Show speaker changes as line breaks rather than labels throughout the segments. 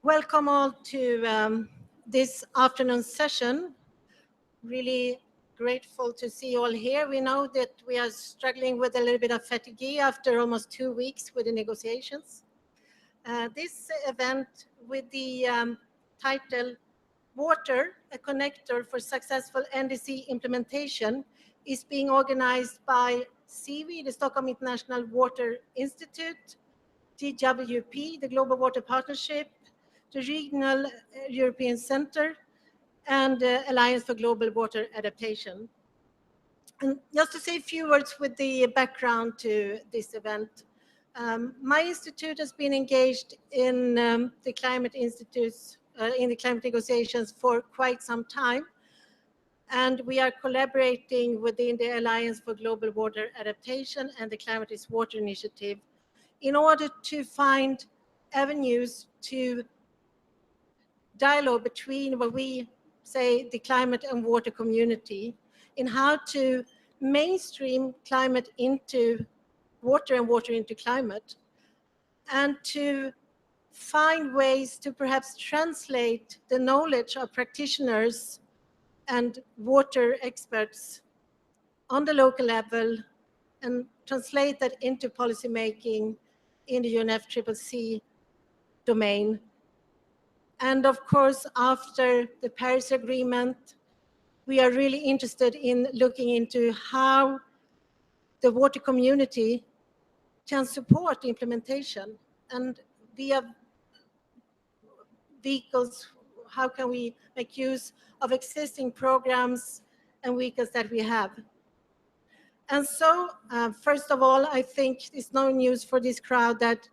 Welcome all to this afternoon session. Really grateful to see you all here. We know that we are struggling with a little bit of fatigue after almost 2 weeks with the negotiations. This event with the title Water, a Connector for Successful NDC Implementation is being organized by SIWI, the Stockholm International Water Institute, GWP, the Global Water Partnership, the Regional European Center, and Alliance for Global Water Adaptation. And just to say a few words with the background to this event, my institute has been engaged in the climate institutes, in the climate negotiations for quite some time. And we are collaborating within the Alliance for Global Water Adaptation and the Climate is Water Initiative in order to find avenues to dialogue between what we say the climate and water community in how to mainstream climate into water and water into climate, and to find ways to perhaps translate the knowledge of practitioners and water experts on the local level and translate that into policy making in the UNFCCC domain. And of course, after the Paris Agreement, we are really interested in looking into how the water community can support implementation and via vehicles, how can we make use of existing programs and vehicles that we have. And so, first of all, I think it's no news for this crowd that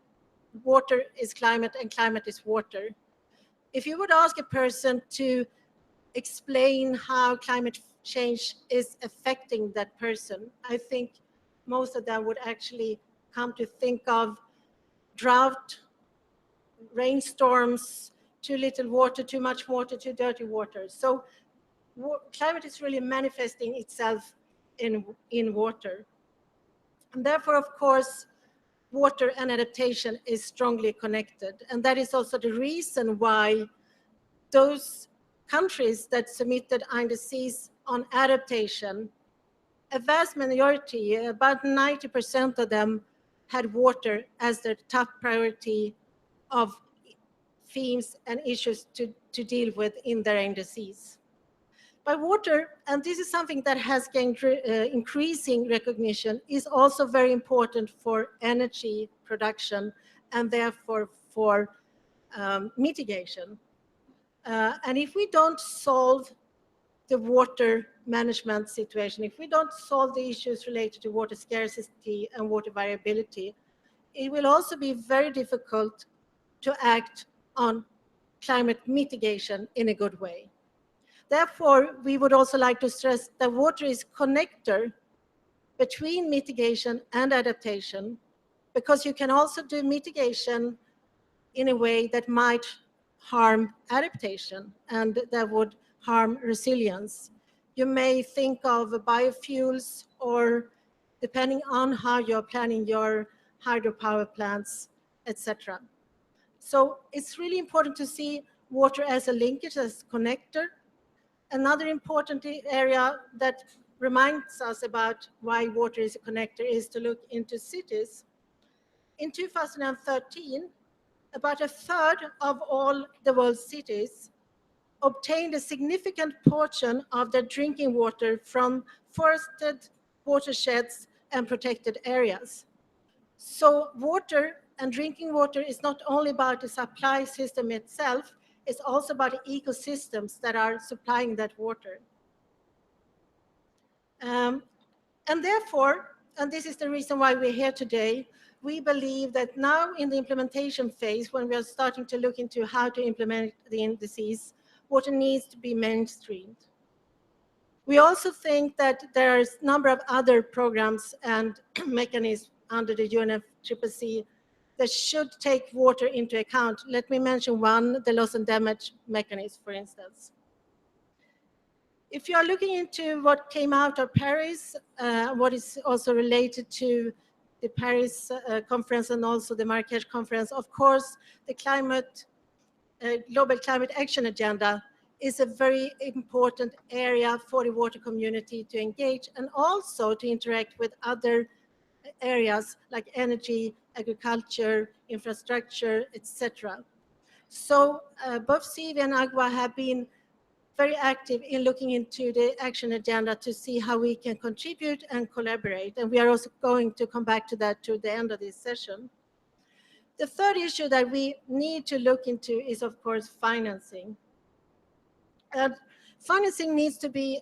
water is climate and climate is water. If you would ask a person to explain how climate change is affecting that person, I think most of them would actually come to think of drought, rainstorms, too little water, too much water, too dirty water. So climate is really manifesting itself in water. And therefore, of course, water and adaptation is strongly connected. And that is also the reason why those countries that submitted NDCs on adaptation, a vast majority, about 90% of them, had water as their top priority of themes and issues to deal with in their NDCs. But water, and this is something that has gained increasing recognition, is also very important for energy production and therefore for mitigation. And if we don't solve the water management situation, if we don't solve the issues related to water scarcity and water variability, it will also be very difficult to act on climate mitigation in a good way. Therefore, we would also like to stress that water is a connector between mitigation and adaptation, because you can also do mitigation in a way that might harm adaptation and that would harm resilience. You may think of biofuels, or depending on how you're planning your hydropower plants, etc. So it's really important to see water as a linkage, as a connector. Another important area that reminds us about why water is a connector is to look into cities. In 2013, about a third of all the world's cities obtained a significant portion of their drinking water from forested watersheds and protected areas. So water and drinking water is not only about the supply system itself, it's also about the ecosystems that are supplying that water. And therefore, and this is the reason why we're here today, we believe that now in the implementation phase, when we are starting to look into how to implement the NDCs, water needs to be mainstreamed. We also think that there's a number of other programs and mechanisms under the UNFCCC that should take water into account. Let me mention one, the loss and damage mechanism, for instance. If you are looking into what came out of Paris, what is also related to the Paris conference and also the Marrakesh conference, of course, the climate Global Climate Action Agenda is a very important area for the water community to engage and also to interact with other areas like energy, agriculture, infrastructure, etc. So both SIWI and AGWA have been very active in looking into the action agenda to see how we can contribute and collaborate. And we are also going to come back to that to the end of this session. The third issue that we need to look into is, of course, financing. And financing needs to be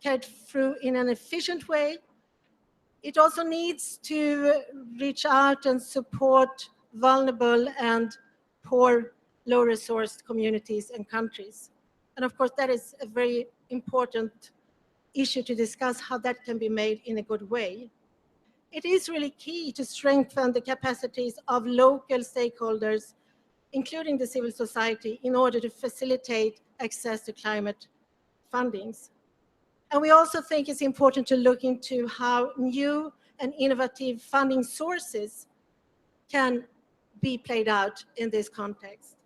carried through in an efficient way. It also needs to reach out and support vulnerable and poor, low-resourced communities and countries. And of course, that is a very important issue to discuss how that can be made in a good way. It is really key to strengthen the capacities of local stakeholders, including the civil society, in order to facilitate access to climate fundings. And we also think it's important to look into how new and innovative funding sources can be played out in this context.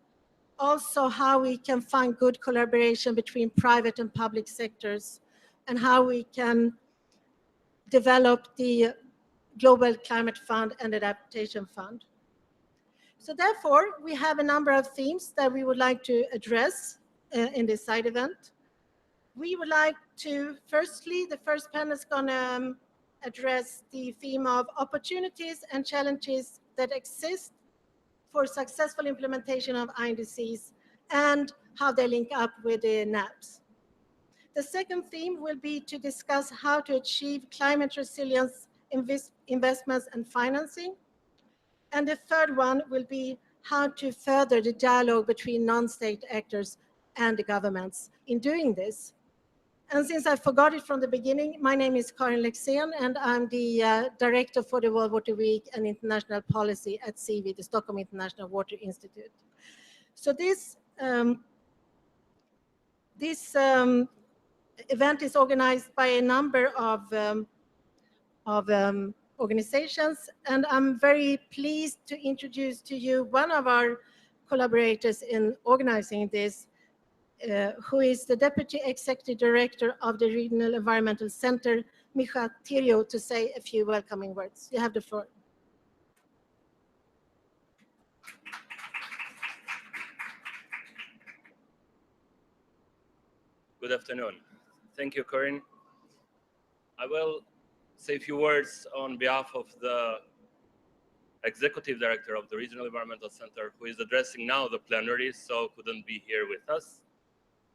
Also, how we can find good collaboration between private and public sectors, and how we can develop the Global Climate Fund and Adaptation Fund. So therefore, we have a number of themes that we would like to address in this side event. We would like to, firstly, the first panel is going to address the theme of opportunities and challenges that exist for successful implementation of NDCs and how they link up with the NAPs. The second theme will be to discuss how to achieve climate resilience investments and financing. And the third one will be how to further the dialogue between non-state actors and the governments in doing this. And since I forgot it from the beginning, my name is Karin Lexén, and I'm the director for the World Water Week and International Policy at SIWI, the Stockholm International Water Institute. So this event is organized by a number of organizations, and I'm very pleased to introduce to you one of our collaborators in organizing this, who is the Deputy Executive Director of the Regional Environmental Center, Micha Tirio, to say a few welcoming words. You have the floor.
Good afternoon. Thank you, Karin. I will say a few words on behalf of the Executive Director of the Regional Environmental Center, who is addressing now the plenary, so couldn't be here with us.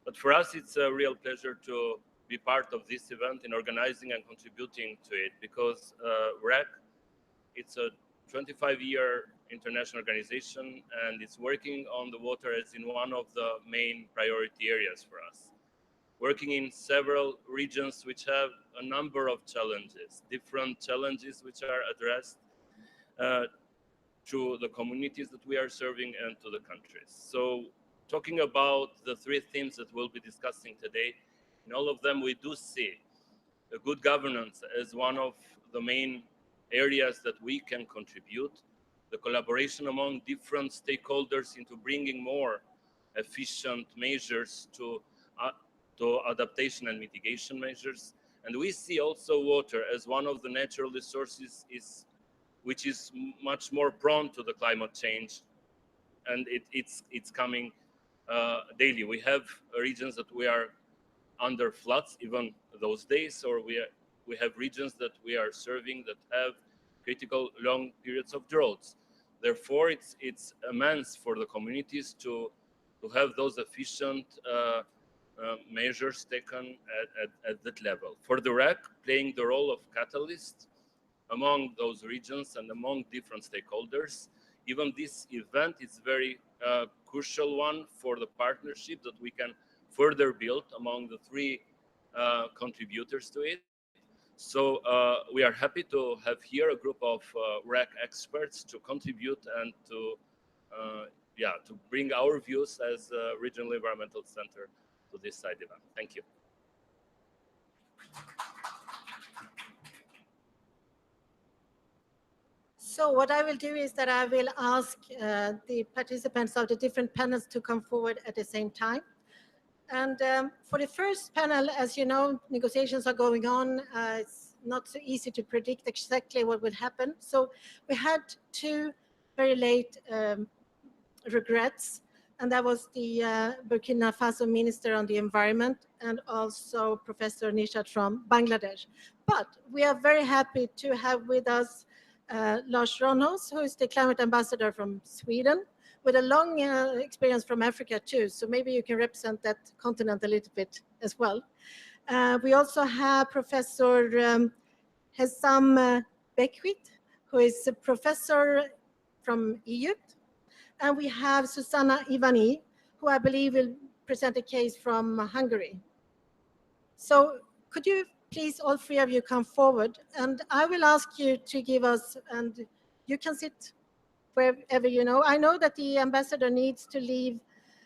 But for us, it's a real pleasure to be part of this event in organizing and contributing to it, because REC, it's a 25-year international organization, and it's working on the water as in one of the main priority areas for us. Working in several regions which have a number of challenges, different challenges which are addressed to the communities that we are serving and to the countries. So talking about the three themes that we'll be discussing today, in all of them we do see a good governance as one of the main areas that we can contribute, the collaboration among different stakeholders into bringing more efficient measures to adaptation and mitigation measures. And we see also water as one of the natural resources which is much more prone to the climate change, and it's coming daily. We have regions that we are under floods even those days, or we have regions that we are serving that have critical long periods of droughts. Therefore, it's immense for the communities to have those efficient measures taken at that level. For the REC, playing the role of catalyst among those regions and among different stakeholders, even this event is very crucial one for the partnership that we can further build among the three contributors to it. So we are happy to have here a group of REC experts to contribute and to bring our views as a Regional Environmental Center to this side event. Thank you.
So what I will do is that I will ask the participants of the different panels to come forward at the same time. And for the first panel, as you know, negotiations are going on. It's not so easy to predict exactly what would happen. So we had two very late regrets, and that was the Burkina Faso Minister on the Environment and also Professor Nishat from Bangladesh. But we are very happy to have with us Lars Ronhus, who is the climate ambassador from Sweden, with a long experience from Africa too. So maybe you can represent that continent a little bit as well. We also have Professor Hessam Bekwit, who is a professor from EU. And we have Susanna Ivani, who I believe will present a case from Hungary. So could you please, all three of you, come forward? And I will ask you to give us, and you can sit wherever you know. I know that the ambassador needs to leave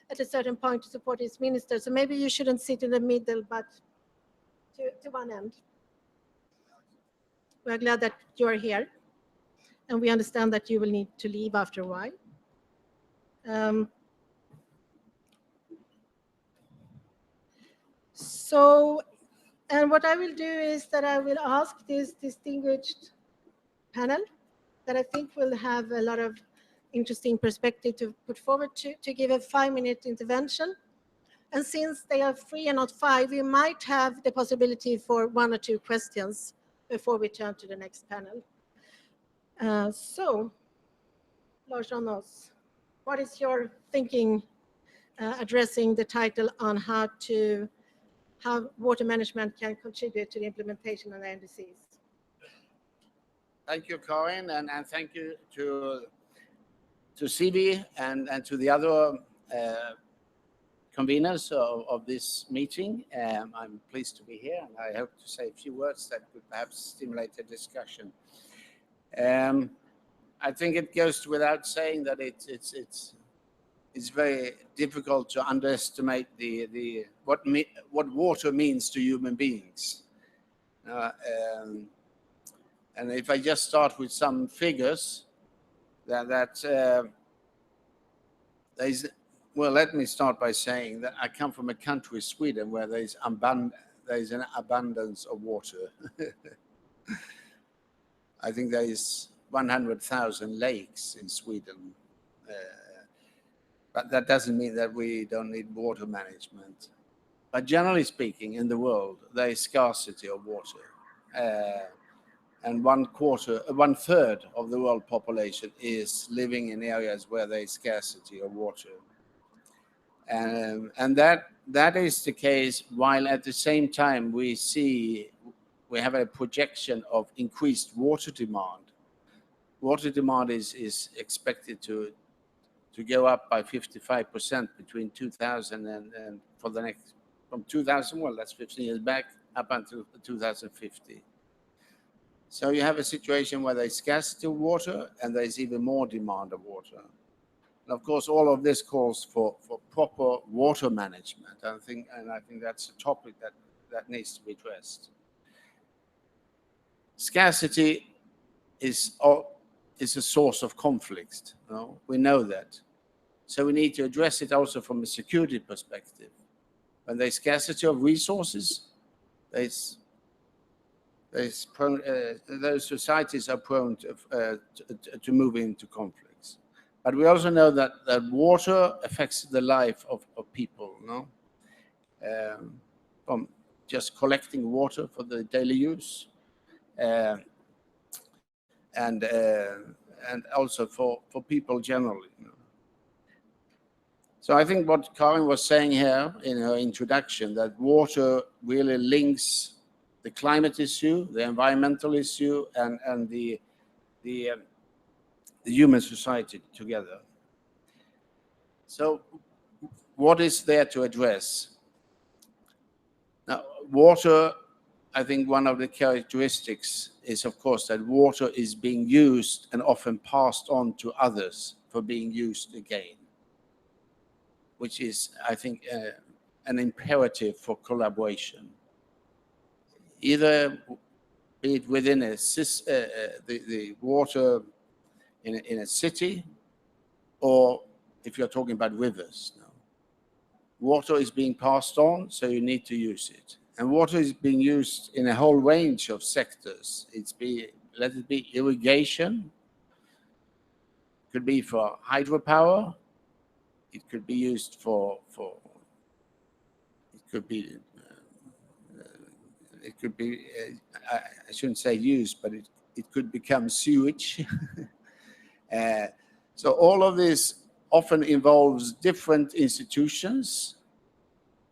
at a certain point to support his minister, so maybe you shouldn't sit in the middle, but to one end. We're glad that you are here, and we understand that you will need to leave after a while. And what I will do is that I will ask this distinguished panel that I think will have a lot of interesting perspective to put forward to give a 5-minute intervention. And since they are 3 and not 5, we might have the possibility for 1 or 2 questions before we turn to the next panel. So, Lars Ronhus, what is your thinking addressing the title on how water management can contribute to the implementation of the NDCs?
Thank you, Karin, and thank you to SIWI and to the other conveners of this meeting. I'm pleased to be here, and I hope to say a few words that could perhaps stimulate a discussion. I think it goes without saying that it's very difficult to underestimate what water means to human beings. And if I just start with some figures, well, let me start by saying that I come from a country, Sweden, where there is an abundance of water. I think there is 100,000 lakes in Sweden. But that doesn't mean that we don't need water management. But generally speaking, in the world, there is scarcity of water. And 1/3 of the world population is living in areas where there is scarcity of water. And that is the case, while at the same time we have a projection of increased water demand. Water demand is expected to go up by 55% between 2000 and for the next, from 2000, well, that's 15 years back, up until 2050. So you have a situation where there's scarcity of water and there's even more demand of water. And of course, all of this calls for proper water management. I think that's a topic that needs to be addressed. Scarcity is a source of conflict. You know? We know that. So we need to address it also from a security perspective. When there's scarcity of resources, those societies are prone to move into conflicts. But we also know that water affects the life of people, no? From just collecting water for the daily use, and also for people generally. You know? So I think what Karin was saying here in her introduction, that water really links the climate issue, the environmental issue, and the human society together. So what is there to address? Now, water, I think one of the characteristics is, of course, that water is being used and often passed on to others for being used again, which is, I think, an imperative for collaboration. Either be it within the water in a city, or if you're talking about rivers. No. Water is being passed on, so you need to use it. And water is being used in a whole range of sectors. Let it be irrigation, could be for hydropower, it could be used I shouldn't say used, but it could become sewage. So all of this often involves different institutions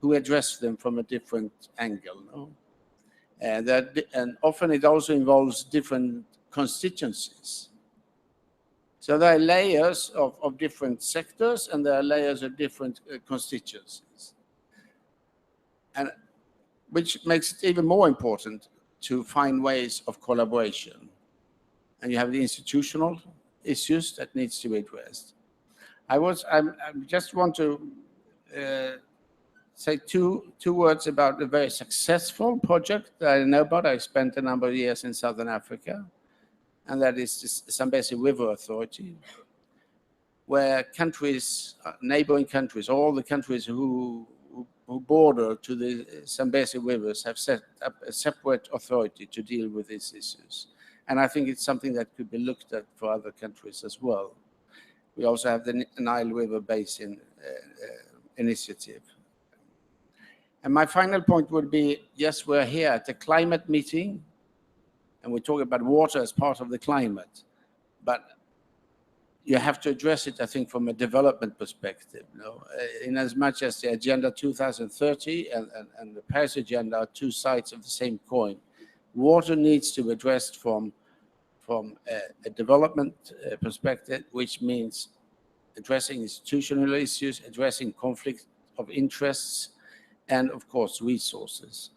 who address them from a different angle. No? And often it also involves different constituencies. So there are layers of different sectors, and there are layers of different constituencies. And which makes it even more important to find ways of collaboration. And you have the institutional issues that needs to be addressed. I just want to say two words about a very successful project that I know about. I spent a number of years in Southern Africa, and that is the Zambezi River Authority, where countries, neighboring countries, all the countries who border to the Zambezi rivers have set up a separate authority to deal with these issues. And I think it's something that could be looked at for other countries as well. We also have the Nile River Basin initiative. And my final point would be, yes, we're here at a climate meeting, and we're talking about water as part of the climate, but you have to address it, I think, from a development perspective. You know? In as much as the Agenda 2030 and the Paris Agenda are two sides of the same coin, water needs to be addressed from a development perspective, which means addressing institutional issues, addressing conflict of interests, and of course, resources.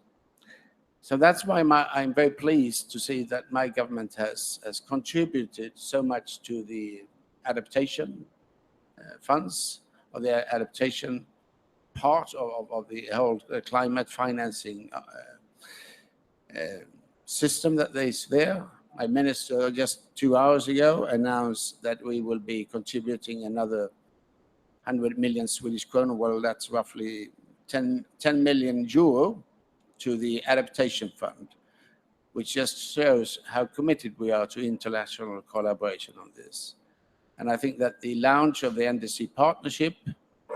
So that's why I'm very pleased to see that my government has contributed so much to the adaptation funds, or the adaptation part of the whole climate financing system that is there. My minister just 2 hours ago announced that we will be contributing another 100 million Swedish kronor. Well, that's roughly 10 million euro to the adaptation fund, which just shows how committed we are to international collaboration on this. And I think that the launch of the NDC partnership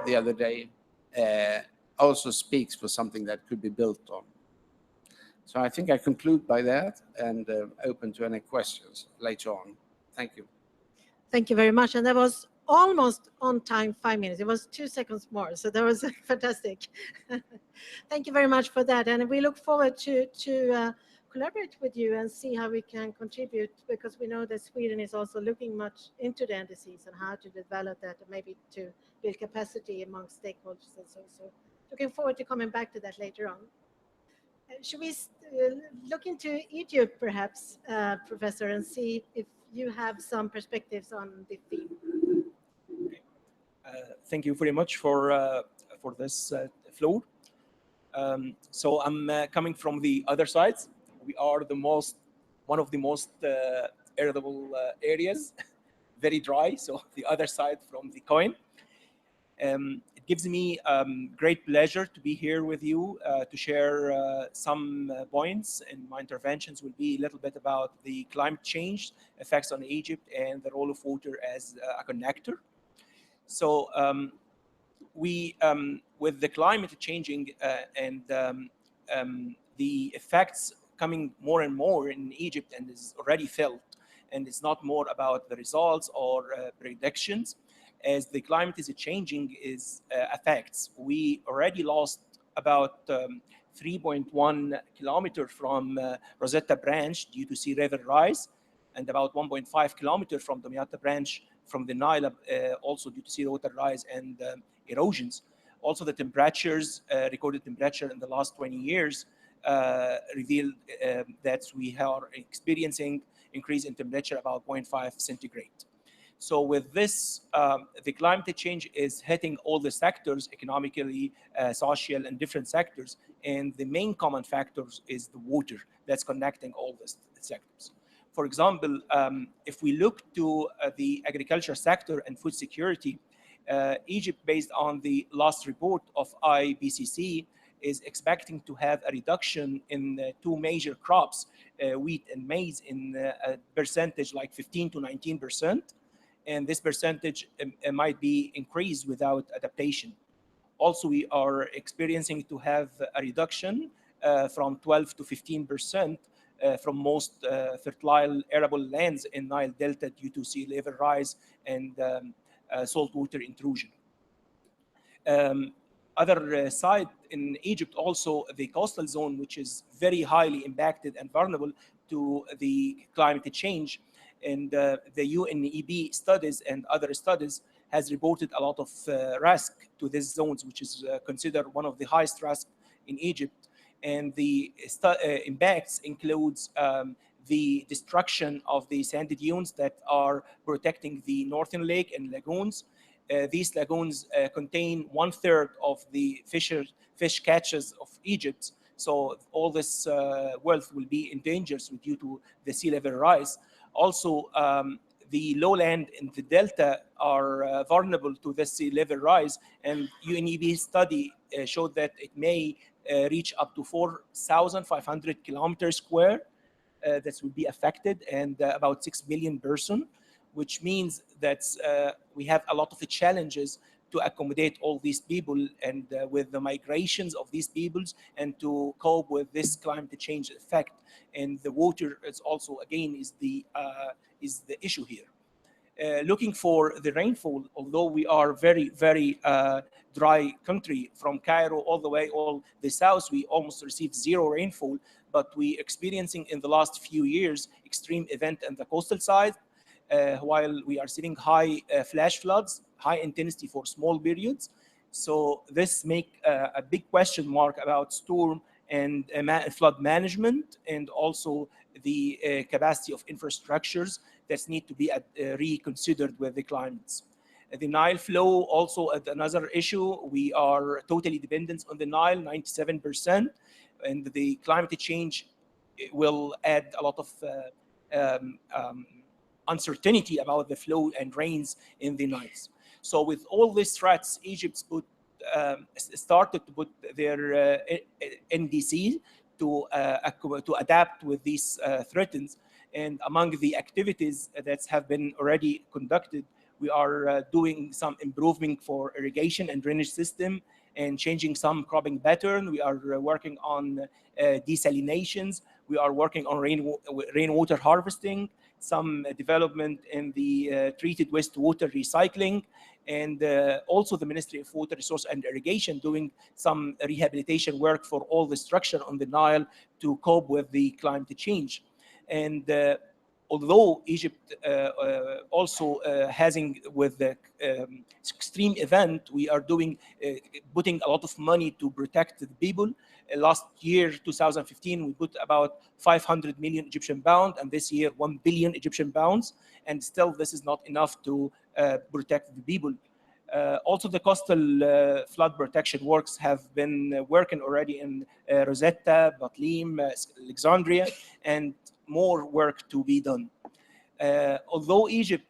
the other day also speaks for something that could be built on. So I think I conclude by that, and open to any questions later on. Thank you.
Thank you very much. And that was almost on time, 5 minutes. It was 2 seconds more. So that was fantastic. Thank you very much for that. And we look forward to collaborate with you and see how we can contribute, because we know that Sweden is also looking much into the NDCs and how to develop that, and maybe to build capacity among stakeholders and so. So looking forward to coming back to that later on. Should we look into Egypt, perhaps, Professor, and see if you have some perspectives on the theme?
Okay. Thank you very much for this floor. So I'm coming from the other side. We are one of the most arable areas, very dry. So the other side from the coin. It gives me great pleasure to be here with you to share some points, and my interventions will be a little bit about the climate change effects on Egypt and the role of water as a connector. So with the climate changing and the effects coming more and more in Egypt, and is already felt, and it's not more about the results or predictions. As the climate is changing affects. We already lost about 3.1 kilometers from Rosetta branch due to sea level rise, and about 1.5 kilometers from the Damietta branch from the Nile, also due to sea water rise and erosions. Also, the temperatures, recorded temperature in the last 20 years revealed that we are experiencing increase in temperature about 0.5 centigrade. So with this, the climate change is hitting all the sectors, economically, social, and different sectors. And the main common factors is the water that's connecting all these sectors. For example, if we look to the agriculture sector and food security, Egypt, based on the last report of IPCC, is expecting to have a reduction in two major crops, wheat and maize, in a percentage like 15 to 19%. And this percentage might be increased without adaptation. Also, we are experiencing to have a reduction from 12 to 15% from most fertile arable lands in Nile Delta due to sea level rise and saltwater intrusion. Other side in Egypt, also the coastal zone, which is very highly impacted and vulnerable to the climate change. And the UNEB studies and other studies has reported a lot of risk to these zones, which is considered one of the highest risk in Egypt. And the impacts includes the destruction of the sandy dunes that are protecting the northern lake and lagoons. These lagoons contain 1/3 of the fish catches of Egypt. So all this wealth will be in danger due to the sea level rise. Also, the lowland in the delta are vulnerable to the sea level rise, and UNEB study showed that it may reach up to 4,500 kilometers square that will be affected, and about 6 million persons, which means that we have a lot of challenges to accommodate all these people and with the migrations of these peoples and to cope with this climate change effect. And the water is also, again, is the issue here. Looking for the rainfall, although we are very, very dry country from Cairo all the way all the south, we almost receive zero rainfall, but we experiencing in the last few years extreme event on the coastal side, while we are seeing high flash floods, high intensity for small periods. So this make a big question mark about storm and flood management, and also the capacity of infrastructures that need to be reconsidered with the climates. The Nile flow also another issue. We are totally dependent on the Nile, 97%, and the climate change will add a lot of uncertainty about the flow and rains in the Niles. So with all these threats, Egypt started to put their NDC to adapt with these threats. And among the activities that have been already conducted, we are doing some improvement for irrigation and drainage system and changing some cropping pattern. We are working on desalinations. We are working on rainwater harvesting, some development in the treated wastewater recycling, and also the Ministry of Water Resource and Irrigation doing some rehabilitation work for all the structure on the Nile to cope with the climate change. And although Egypt also having with the extreme event, we are doing putting a lot of money to protect the people. Last year, 2015, we put about 500 million Egyptian pound, and this year 1 billion Egyptian pounds, and still this is not enough to protect the people. Also, the coastal flood protection works have been working already in Rosetta, Batlim, Alexandria, and more work to be done. Although Egypt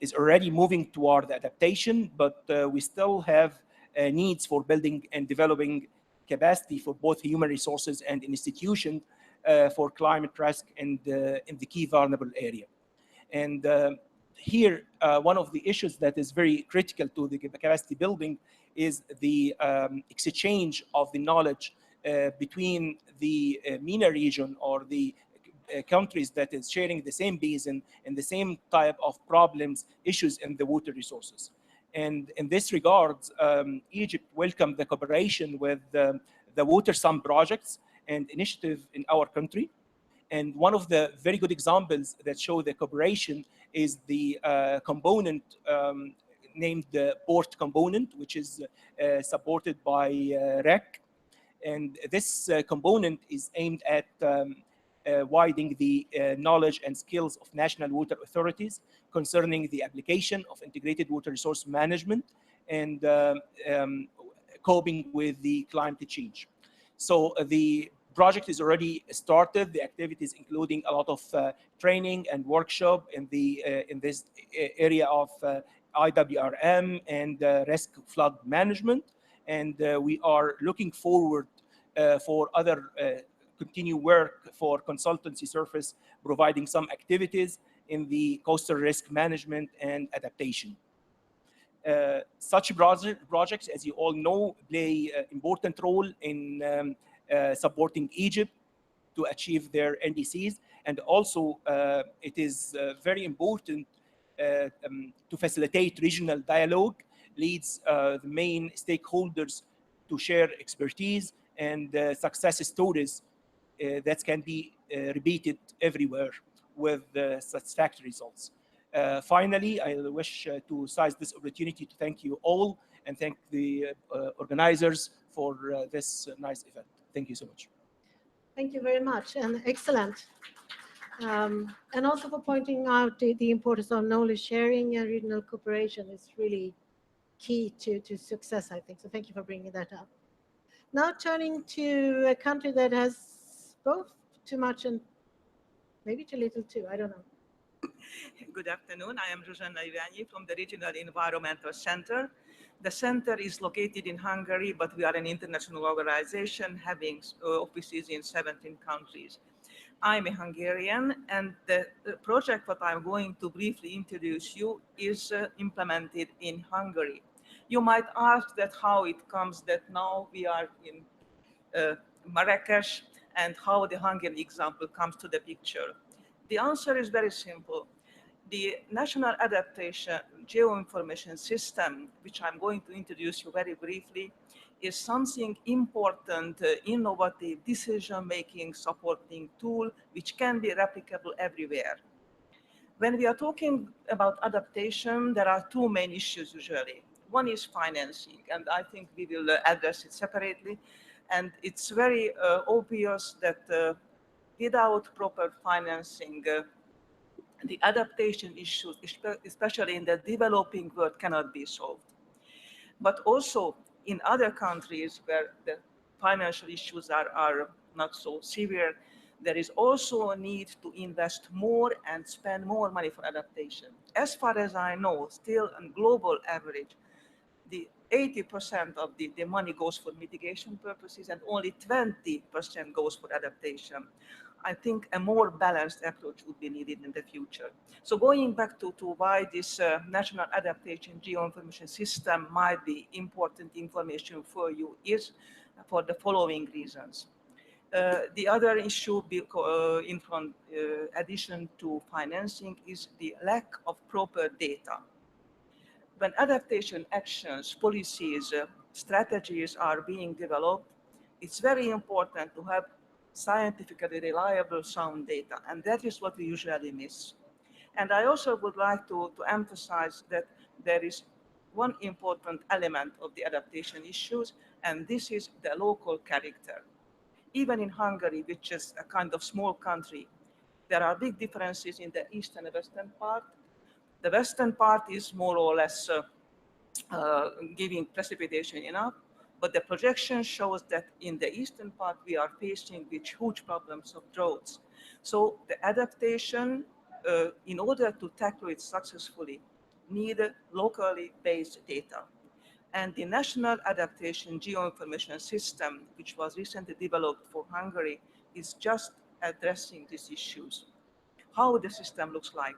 is already moving toward adaptation, but we still have needs for building and developing capacity for both human resources and institutions for climate risk and in the key vulnerable area. And here, one of the issues that is very critical to the capacity building is the exchange of the knowledge between the MENA region or the countries that is sharing the same basin and the same type of problems, issues in the water resources. And in this regard, Egypt welcomed the cooperation with the Water Sun projects and initiative in our country. And one of the very good examples that show the cooperation is the component named the port component, which is supported by REC. And this component is aimed at widening the knowledge and skills of national water authorities concerning the application of integrated water resource management and coping with the climate change. So the project is already started. The activities including a lot of training and workshop in this area of IWRM and risk flood management, and we are looking forward for other continued work for consultancy service, providing some activities in the coastal risk management and adaptation. Such projects, as you all know, play an important role in supporting Egypt to achieve their NDCs, and also it is very important to facilitate regional dialogue, leads the main stakeholders to share expertise and success stories that can be repeated everywhere with satisfactory results. Finally, I wish to seize this opportunity to thank you all and thank the organizers for this nice event. Thank you so much.
Thank you very much, and excellent. And also for pointing out the importance of knowledge sharing and regional cooperation is really key to success, I think. So thank you for bringing that up. Now turning to a country that has both too much and maybe too little too, I don't know.
Good afternoon. I am Zsuzsanna Iványi from the Regional Environmental Center. The center is located in Hungary, but we are an international organization having offices in 17 countries. I'm a Hungarian, and the project that I'm going to briefly introduce you is implemented in Hungary. You might ask that how it comes that now we are in Marrakesh and how the Hungarian example comes to the picture. The answer is very simple. The National Adaptation Geoinformation System, which I'm going to introduce you very briefly, is something important, innovative decision-making supporting tool, which can be replicable everywhere. When we are talking about adaptation, there are two main issues usually. One is financing, and I think we will address it separately. And it's very obvious that without proper financing, the adaptation issues, especially in the developing world, cannot be solved. But also in other countries where the financial issues are not so severe, there is also a need to invest more and spend more money for adaptation. As far as I know, still on global average, the 80% of the money goes for mitigation purposes and only 20% goes for adaptation. I think a more balanced approach would be needed in the future. So going back to why this National Adaptation Geoinformation System might be important information for you is for the following reasons. The other issue in addition to financing is the lack of proper data. When adaptation actions, policies, strategies are being developed, it's very important to have scientifically reliable, sound data, and that is what we usually miss. And I also would like to emphasize that there is one important element of the adaptation issues, and this is the local character. Even in Hungary, which is a kind of small country, there are big differences in the eastern and western part. The western part is more or less giving precipitation enough, but the projection shows that in the eastern part we are facing with huge problems of droughts. So the adaptation, in order to tackle it successfully, need locally based data. And the National Adaptation Geoinformation System, which was recently developed for Hungary, is just addressing these issues. How the system looks like.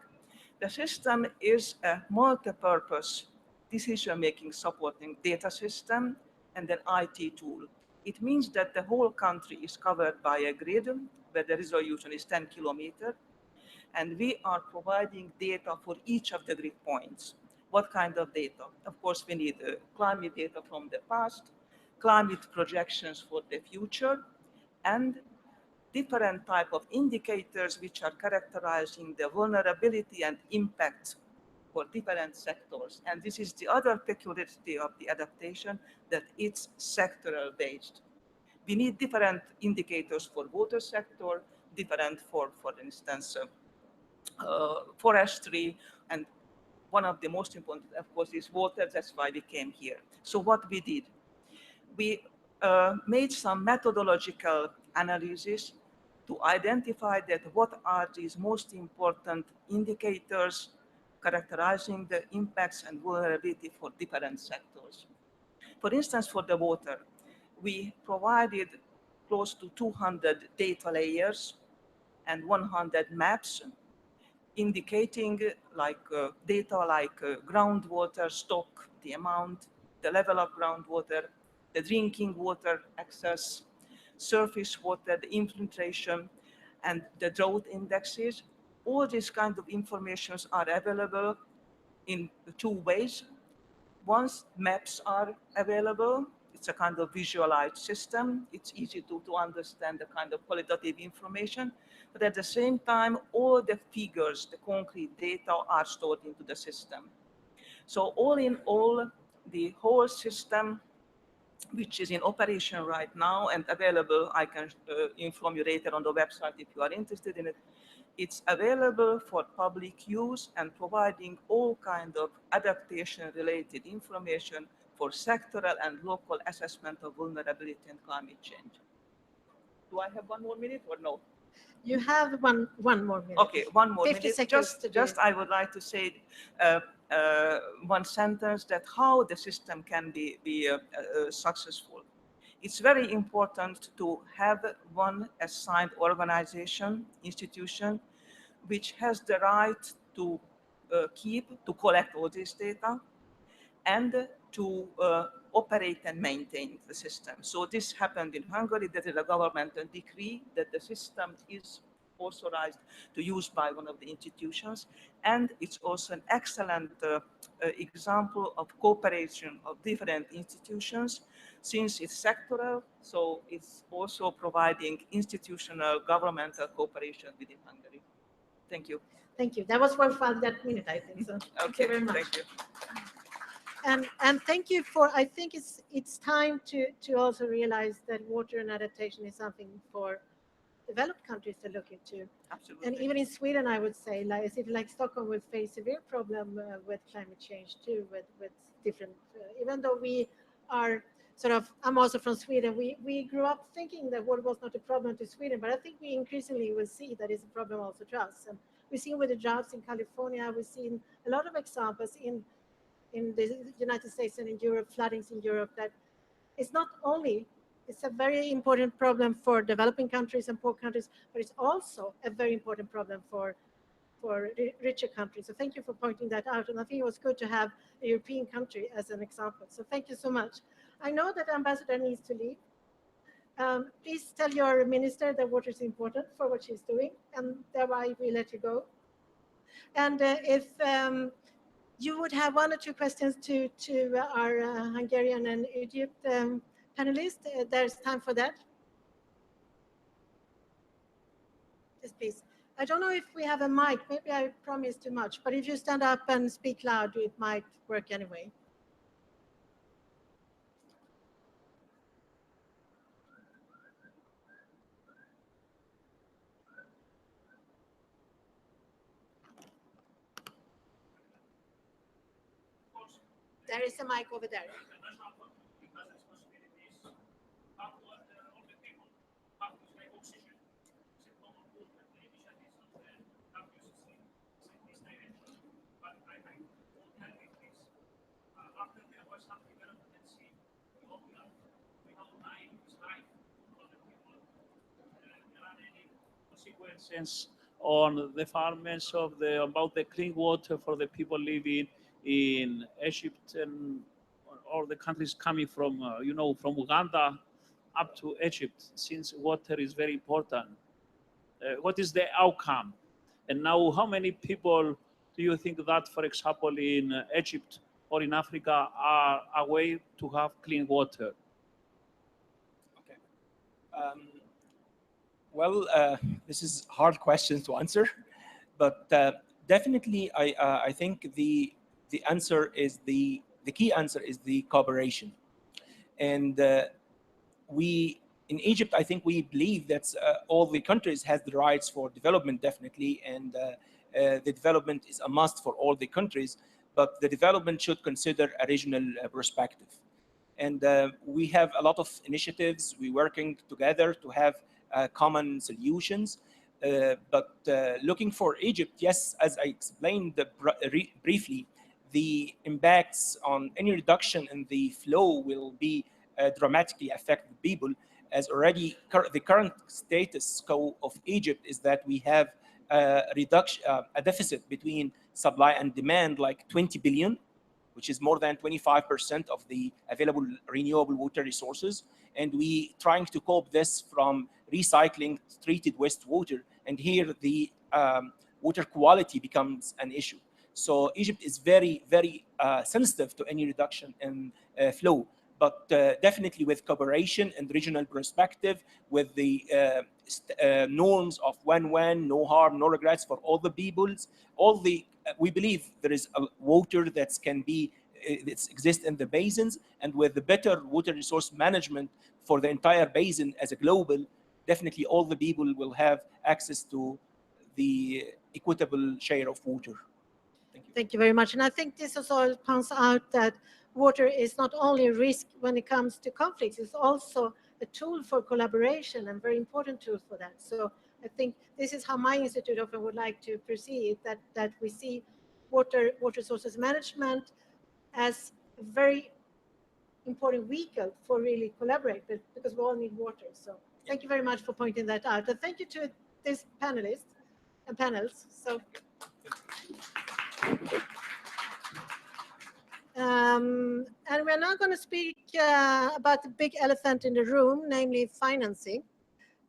The system is a multi-purpose decision-making supporting data system and an IT tool. It means that the whole country is covered by a grid where the resolution is 10 kilometers, and we are providing data for each of the grid points. What kind of data? Of course, we need climate data from the past, climate projections for the future, and different type of indicators which are characterizing the vulnerability and impact for different sectors. And this is the other peculiarity of the adaptation, that it's sectoral based. We need different indicators for water sector, different for instance, forestry, and one of the most important, of course, is water. That's why we came here. So what we did, we made some methodological analysis to identify that what are these most important indicators characterizing the impacts and vulnerability for different sectors. For instance, for the water, we provided close to 200 data layers and 100 maps indicating data like groundwater stock, the amount, the level of groundwater, the drinking water access, surface water, the infiltration, and the drought indexes. All these kind of informations are available in two ways. Once maps are available, it's a kind of visualized system. It's easy to understand the kind of qualitative information, but at the same time, all the figures, the concrete data are stored into the system. So all in all, the whole system, which is in operation right now and available, I can inform you later on the website if you are interested in it. It's available for public use and providing all kind of adaptation-related information for sectoral and local assessment of vulnerability and climate change. Do I have 1 more minute or no?
You have one more minute.
Okay, 1 more
50
minute.
seconds
Just I would like to say one sentence that how the system can be successful. It's very important to have one assigned organization, institution, which has the right to collect all this data and to operate and maintain the system. So this happened in Hungary. There is a governmental decree that the system is authorized to use by one of the institutions. And it's also an excellent example of cooperation of different institutions, since it's sectoral, so it's also providing institutional governmental cooperation within Hungary. Thank you.
Thank you. That was worth that minute, I think. So thank you very much.
Thank you.
And thank you for, I think it's time to also realize that water and adaptation is something for developed countries to look into.
Absolutely.
And even in Sweden, I would say, like, as if like Stockholm will face severe problem with climate change too, with different, even though we are sort of, I'm also from Sweden, we grew up thinking that water was not a problem to Sweden, but I think we increasingly will see that it's a problem also to us. And we've seen with the droughts in California, we've seen a lot of examples in the United States and in Europe, floodings in Europe, that it's not only, it's a very important problem for developing countries and poor countries, but it's also a very important problem for richer countries. So thank you for pointing that out. And I think it was good to have a European country as an example. So thank you so much. I know that Ambassador needs to leave. Please tell your minister that water is important for what she's doing, and thereby we let you go. And if you would have 1 or 2 questions to our Hungarian and Egypt panelists, there's time for that. Yes, please. I don't know if we have a mic. Maybe I promised too much, but if you stand up and speak loud, it might work anyway. There is a mic over there.
Consequences on the farmers about the clean water for the people living in Egypt and all the countries coming from from Uganda up to Egypt, since water is very important. What is the outcome? And now, how many people do you think that, for example, in Egypt or in Africa are away to have clean water?
Okay. Well, this is a hard question to answer, but definitely I think the answer is the key answer is the cooperation. And we in Egypt, I think we believe that all the countries has the rights for development, definitely, and the development is a must for all the countries, but the development should consider a regional perspective. And we have a lot of initiatives. We're working together to have common solutions. But looking for Egypt, yes, as I explained briefly, the impacts on any reduction in the flow will be dramatically affect the people. As already the current status quo of Egypt is that we have a deficit between supply and demand like 20 billion, which is more than 25% of the available renewable water resources. And we trying to cope this from recycling treated wastewater. And here the water quality becomes an issue. So Egypt is very, very sensitive to any reduction in flow. But definitely with cooperation and regional perspective, with the norms of win-win, no harm, no regrets for all the peoples, we believe there is a water that can be that exists in the basins, and with the better water resource management for the entire basin as a global, definitely all the people will have access to the equitable share of water. Thank you.
Thank you very much. And I think this also points out that water is not only a risk when it comes to conflicts, it's also a tool for collaboration and very important tool for that. So I think this is how my institute often would like to perceive it, that we see water resources management as a very important vehicle for really collaborate, because we all need water. So thank you very much for pointing that out. And thank you to these panelists and panels. So. And we're now going to speak about the big elephant in the room, namely financing.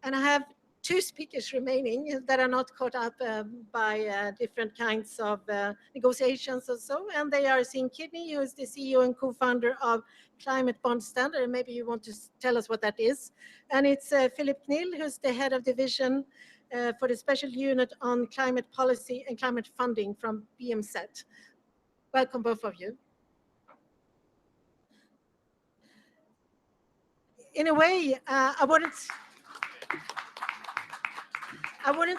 And I have two speakers remaining that are not caught up by different kinds of negotiations or so. And they are Sean Kidney, who is the CEO and co-founder of Climate Bond Standard. And maybe you want to tell us what that is. And it's Philip Knill, who's the head of division for the special unit on climate policy and climate funding from BMZ. Welcome, both of you. In a way, I wouldn't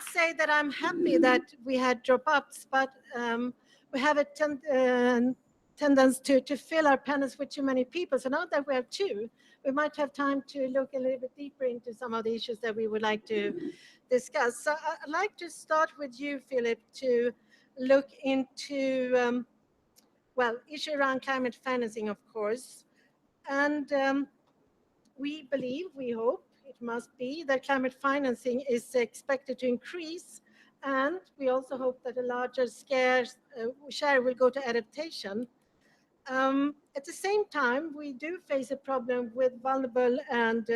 say that I'm happy that we had drop-ups, but we have a tendency to fill our panels with too many people. So now that we have two, we might have time to look a little bit deeper into some of the issues that we would like to discuss. So I'd like to start with you, Philip, to look into, well, issue around climate financing, of course. And we believe, we hope, it must be that climate financing is expected to increase, and we also hope that a larger share will go to adaptation. At the same time, we do face a problem with vulnerable and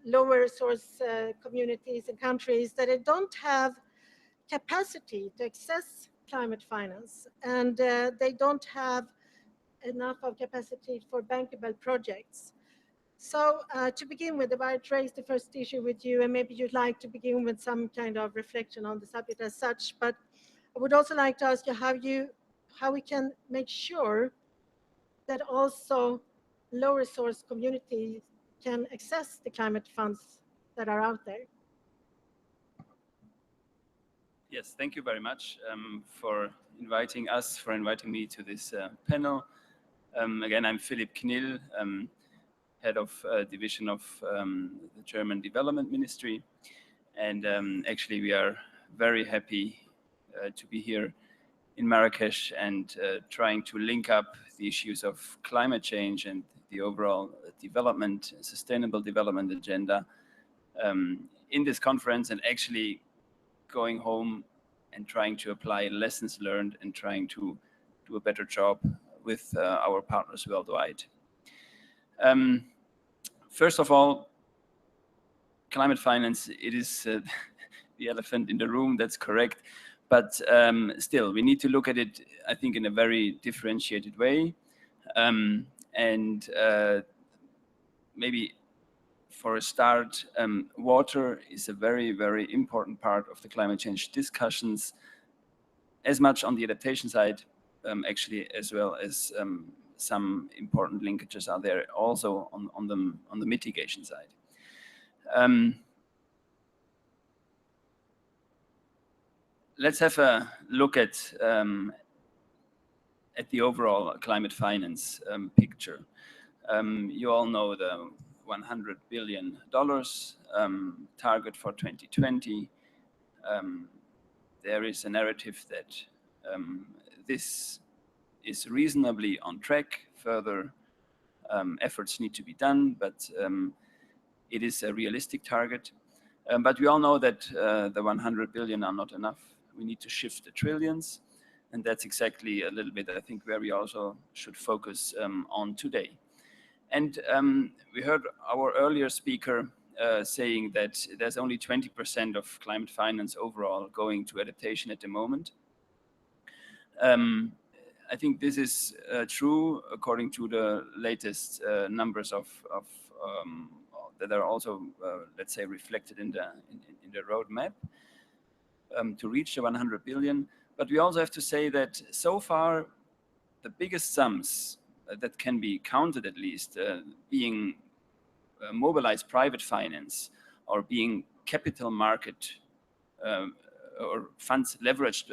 lower resource communities and countries that don't have capacity to access climate finance, and they don't have enough of capacity for bankable projects. So to begin with, I'd raise the first issue with you, and maybe you'd like to begin with some kind of reflection on the subject as such. But I would also like to ask you how we can make sure that also low-resource communities can access the climate funds that are out there.
Yes, thank you very much for inviting us, for inviting me to this panel. Again, I'm Philip Knill, head of division of the German Development Ministry. And actually, we are very happy to be here in Marrakesh and trying to link up the issues of climate change and the overall development, sustainable development agenda in this conference, and actually going home and trying to apply lessons learned and trying to do a better job with our partners worldwide. First of all, climate finance, it is the elephant in the room, that's correct. But still, we need to look at it, I think, in a very differentiated way. Maybe for a start, water is a very, very important part of the climate change discussions, as much on the adaptation side, actually, as well as some important linkages are there also on the mitigation side. Let's have a look at the overall climate finance picture. You all know the $100 billion target for 2020. There is a narrative that this is reasonably on track. Further efforts need to be done, but it is a realistic target. But we all know that the 100 billion are not enough. We need to shift the trillions. And that's exactly a little bit, I think, where we also should focus on today. And we heard our earlier speaker saying that there's only 20% of climate finance overall going to adaptation at the moment. I think this is true according to the latest numbers that are also, let's say, reflected in the roadmap to reach the 100 billion. But we also have to say that so far, the biggest sums that can be counted, at least, being mobilized private finance or being capital market or funds leveraged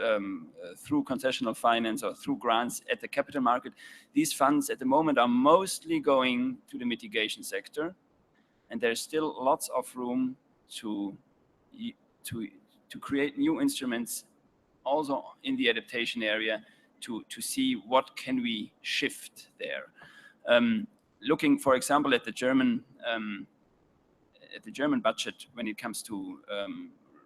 through concessional finance or through grants at the capital market, these funds at the moment are mostly going to the mitigation sector. And there's still lots of room to create new instruments also in the adaptation area to see what can we shift there. Looking, for example, at the German budget, when it comes to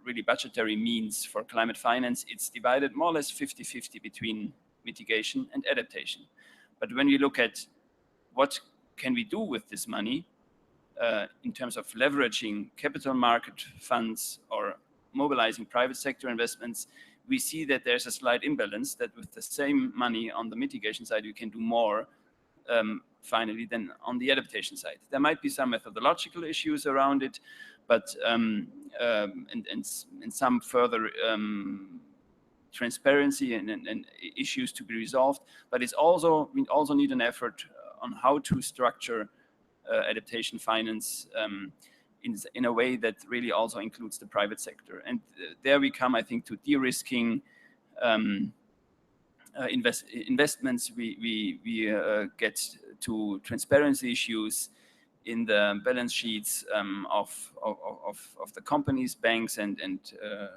really budgetary means for climate finance, it's divided more or less 50-50 between mitigation and adaptation. But when we look at what can we do with this money in terms of leveraging capital market funds or mobilizing private sector investments, we see that there's a slight imbalance, that with the same money on the mitigation side, we can do more finally than on the adaptation side. There might be some methodological issues around it, but and some further transparency and issues to be resolved. But it's also, we also need an effort on how to structure adaptation finance in a way that really also includes the private sector. And there we come, I think, to de-risking investments. We get to transparency issues in the balance sheets of the companies, banks, and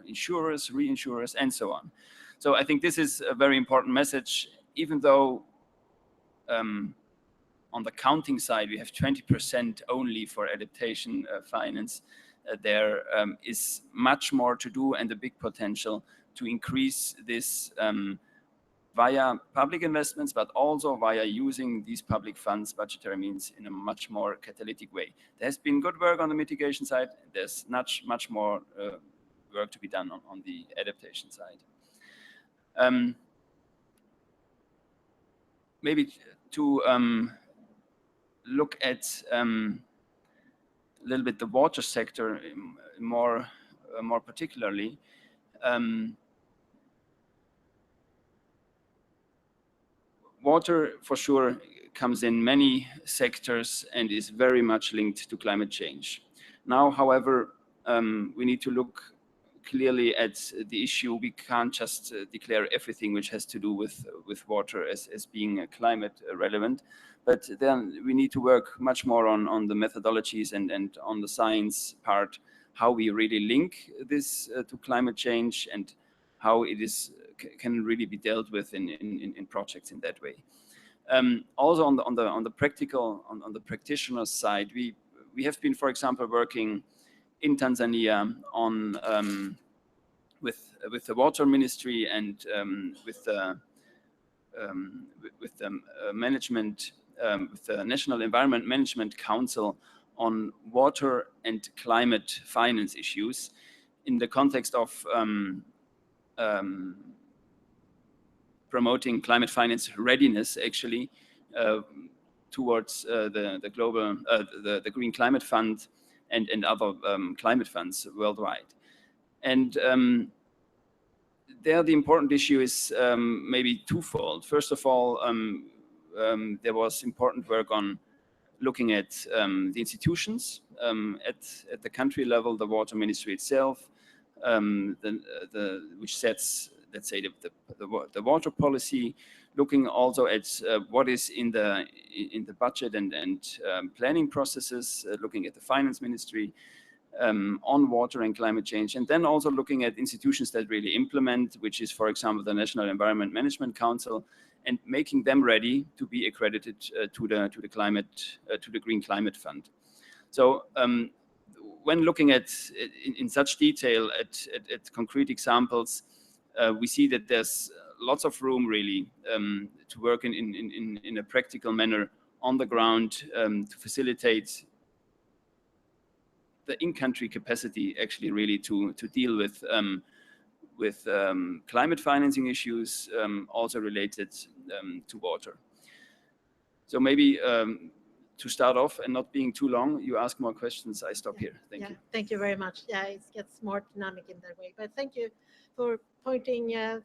insurers, reinsurers, and so on. So I think this is a very important message, even though on the counting side, we have 20% only for adaptation finance. There is much more to do and a big potential to increase this via public investments, but also via using these public funds, budgetary means, in a much more catalytic way. There has been good work on the mitigation side. There's much more work to be done on the adaptation side. Maybe to look at a little bit the water sector more particularly. Water, for sure, comes in many sectors and is very much linked to climate change. Now, however, we need to look clearly at the issue. We can't just declare everything which has to do with water as being climate relevant, but then we need to work much more on the methodologies and on the science part, how we really link this to climate change and how it can really be dealt with in projects in that way. Also on the practical, on the practitioner side, we have been, for example, working in Tanzania on with the water ministry and with the management, with the National Environment Management Council on water and climate finance issues in the context of promoting climate finance readiness, actually, towards the global, the Green Climate Fund and other climate funds worldwide. And there the important issue is maybe twofold. First of all, there was important work on looking at the institutions at the country level, the water ministry itself, which sets, let's say, the water policy, looking also at what is in the budget and planning processes, looking at the finance ministry on water and climate change, and then also looking at institutions that really implement, which is, for example, the National Environment Management Council, and making them ready to be accredited to the Green Climate Fund. So when looking at in such detail at concrete examples, we see that there's lots of room really to work in a practical manner on the ground to facilitate the in-country capacity actually really to deal with climate financing issues also related to water. So maybe to start off and not being too long, you ask more questions, I stop here. Thank you.
Thank you very much. Yeah, it gets more dynamic in that way. But thank you for pointing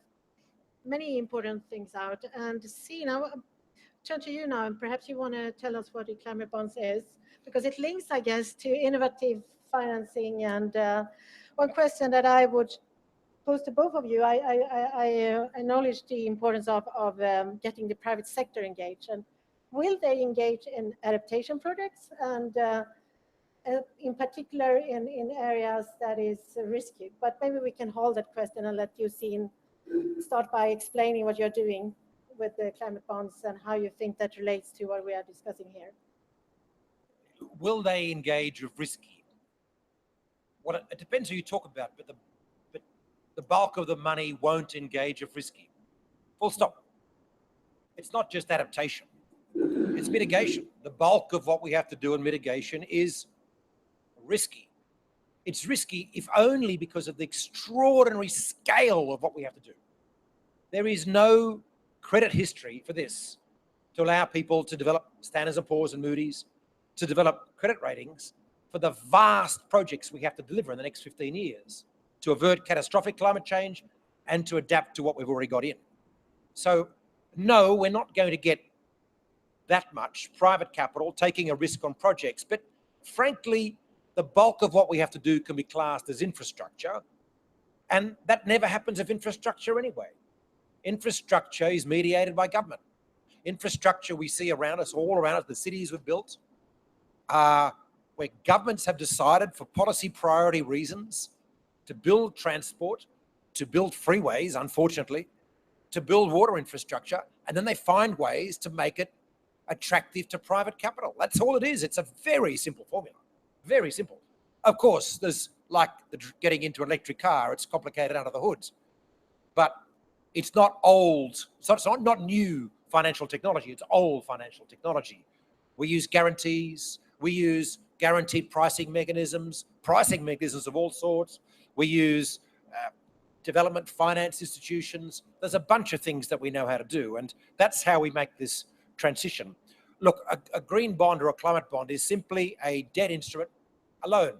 many important things out. And see, now, turn to you now, and perhaps you want to tell us what the climate bonds is, because it links, I guess, to innovative financing. And one question that I would pose to both of you, I acknowledge the importance of getting the private sector engaged. And will they engage in adaptation projects, and in particular in areas that is risky? But maybe we can hold that question and let you start by explaining what you're doing with the climate bonds and how you think that relates to what we are discussing here.
Will they engage with risky? Well, it depends who you talk about, but the bulk of the money won't engage with risky. Full stop. It's not just adaptation. It's mitigation. The bulk of what we have to do in mitigation is risky. It's risky if only because of the extraordinary scale of what we have to do. There is no credit history for this to allow people to develop Standard & Poor's and Moody's, to develop credit ratings for the vast projects we have to deliver in the next 15 years to avert catastrophic climate change and to adapt to what we've already got in. So no, we're not going to get that much private capital taking a risk on projects, but frankly, the bulk of what we have to do can be classed as infrastructure, and that never happens with infrastructure anyway. Infrastructure is mediated by government. Infrastructure we see around us, all around us, the cities we've built, where governments have decided for policy priority reasons to build transport, to build freeways, unfortunately, to build water infrastructure, and then they find ways to make it attractive to private capital. That's all it is. It's a very simple formula. Very simple. Of course, there's like getting into an electric car, it's complicated under the hood. But it's not old, so it's not new financial technology, it's old financial technology. We use guarantees, we use guaranteed pricing mechanisms of all sorts. We use development finance institutions. There's a bunch of things that we know how to do, and that's how we make this transition. Look, a green bond or a climate bond is simply a debt instrument, a loan,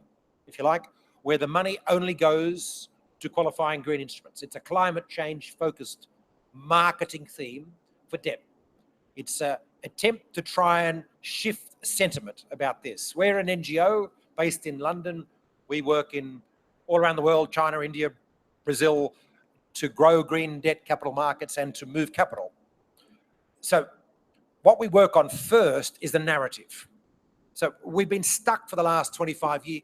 if you like, where the money only goes to qualifying green instruments. It's a climate change focused marketing theme for debt. It's an attempt to try and shift sentiment about this. We're an NGO based in London. We work in all around the world, China, India, Brazil, to grow green debt capital markets and to move capital. So what we work on first is the narrative. So we've been stuck for the last 25 years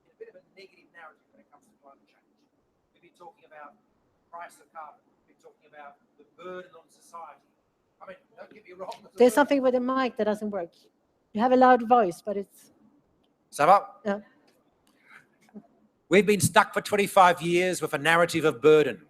in a bit of a negative narrative when it comes to climate change. We've been talking about the price of carbon. We've been talking about the burden on society. I mean, don't get me wrong.
There's something with the mic that doesn't work. You have a loud voice, but it's...
Ça va?
Yeah.
We've been stuck for 25 years with a narrative of burden.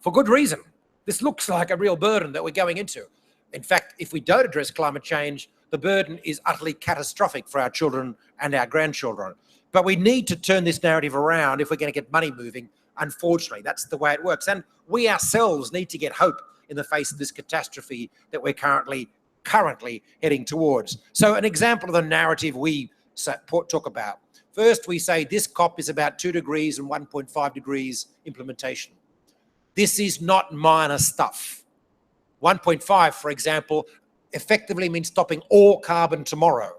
For good reason. This looks like a real burden that we're going into. In fact, if we don't address climate change, the burden is utterly catastrophic for our children and our grandchildren. But we need to turn this narrative around if we're going to get money moving. Unfortunately, that's the way it works. And we ourselves need to get hope in the face of this catastrophe that we're currently heading towards. So an example of the narrative we talk about. First, we say this COP is about 2 degrees and 1.5 degrees implementation. This is not minor stuff. 1.5, for example, effectively means stopping all carbon tomorrow.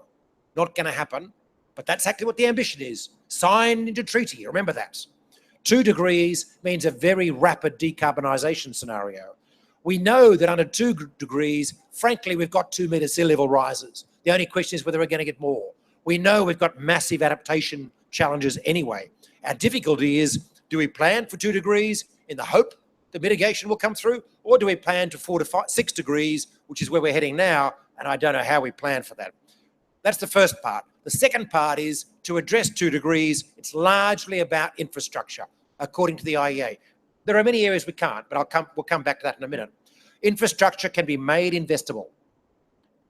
Not going to happen, but that's exactly what the ambition is. Signed into treaty, remember that. 2 degrees means a very rapid decarbonisation scenario. We know that under 2 degrees, frankly, we've got 2 metre sea level rises. The only question is whether we're going to get more. We know we've got massive adaptation challenges anyway. Our difficulty is, do we plan for 2 degrees in the hope that mitigation will come through, or do we plan to 4 to 6 degrees, which is where we're heading now, and I don't know how we plan for that. That's the first part. The second part is, to address 2 degrees, it's largely about infrastructure, according to the IEA. There are many areas we can't, but we'll come back to that in a minute. Infrastructure can be made investable.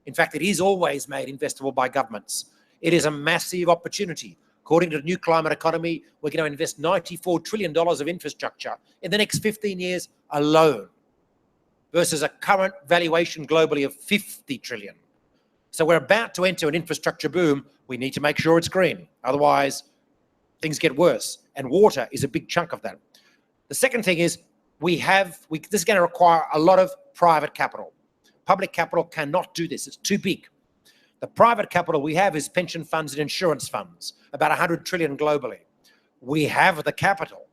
In fact, it is always made investable by governments. It is a massive opportunity. According to the new climate economy, we're going to invest $94 trillion of infrastructure in the next 15 years alone, versus a current valuation globally of 50 trillion. So we're about to enter an infrastructure boom. We need to make sure it's green. Otherwise, things get worse. And water is a big chunk of that. The second thing is, this is going to require a lot of private capital. Public capital cannot do this. It's too big. The private capital we have is pension funds and insurance funds, about 100 trillion globally. We have the capital.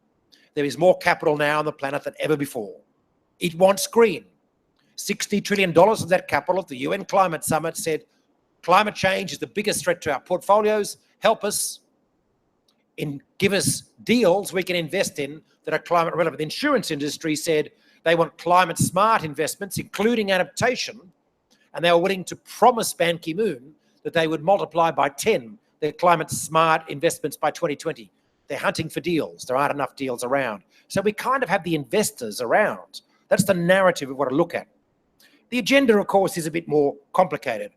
There is more capital now on the planet than ever before. It wants green. $60 trillion of that capital at the UN Climate Summit said, climate change is the biggest threat to our portfolios. Help us, give us deals we can invest in that are climate relevant. The insurance industry said they want climate smart investments, including adaptation, and they were willing to promise Ban Ki-moon that they would multiply by 10 their climate smart investments by 2020. They're hunting for deals. There aren't enough deals around. So we kind of have the investors around. That's the narrative we want to look at. The agenda, of course, is a bit more complicated.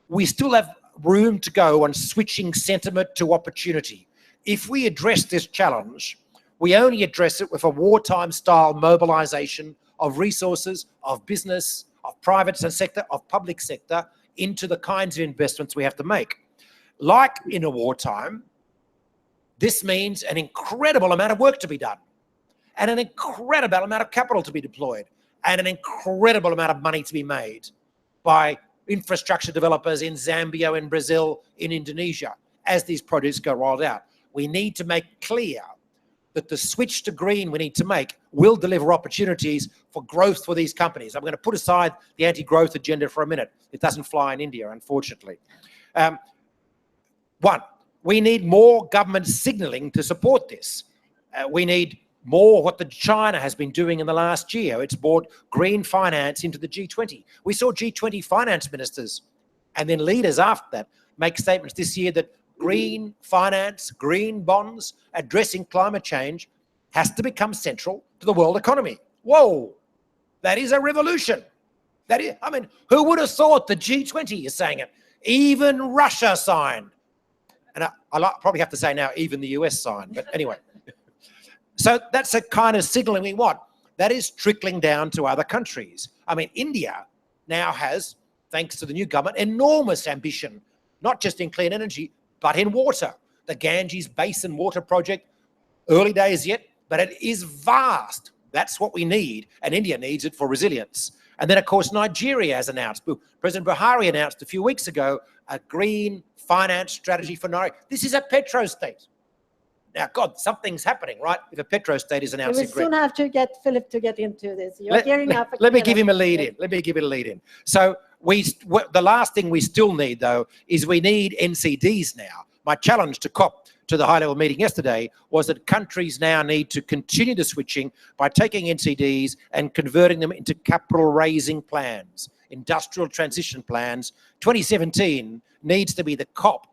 We still have room to go on switching sentiment to opportunity. If we address this challenge, we only address it with a wartime-style mobilization of resources, of business, of private sector, of public sector, into the kinds of investments we have to make. Like in a wartime, this means an incredible amount of work to be done, and an incredible amount of capital to be deployed, and an incredible amount of money to be made by infrastructure developers in Zambia, in Brazil, in Indonesia, as these projects go rolled out. We need to make clear that the switch to green we need to make will deliver opportunities for growth for these companies. I'm going to put aside the anti-growth agenda for a minute. It doesn't fly in India, unfortunately. One, we need more government signaling to support this. We need more what China has been doing in the last year. It's brought green finance into the G20. We saw G20 finance ministers and then leaders after that make statements this year that green finance, green bonds, addressing climate change has to become central to the world economy. Whoa, that is a revolution. That is, I mean, who would have thought the G20 is saying it? Even Russia signed. And I probably have to say now, even the US signed, but anyway. So that's a kind of signaling we want. That is trickling down to other countries. I mean, India now has, thanks to the new government, enormous ambition, not just in clean energy, but in water. The Ganges Basin Water Project, early days yet, but it is vast. That's what we need, and India needs it for resilience. And then, of course, Nigeria has announced, President Buhari announced a few weeks ago, a green finance strategy for Nigeria. This is a petro-state. Now, God, something's happening, right? If a petro-state is announcing green.
We soon have to get Philip to get into this. You're gearing up.
Let me give him a lead in. Let me give it a lead in. So the last thing we still need, though, is we need NCDs now. My challenge to COP, to the high-level meeting yesterday, was that countries now need to continue the switching by taking NCDs and converting them into capital-raising plans, industrial transition plans. 2017 needs to be the COP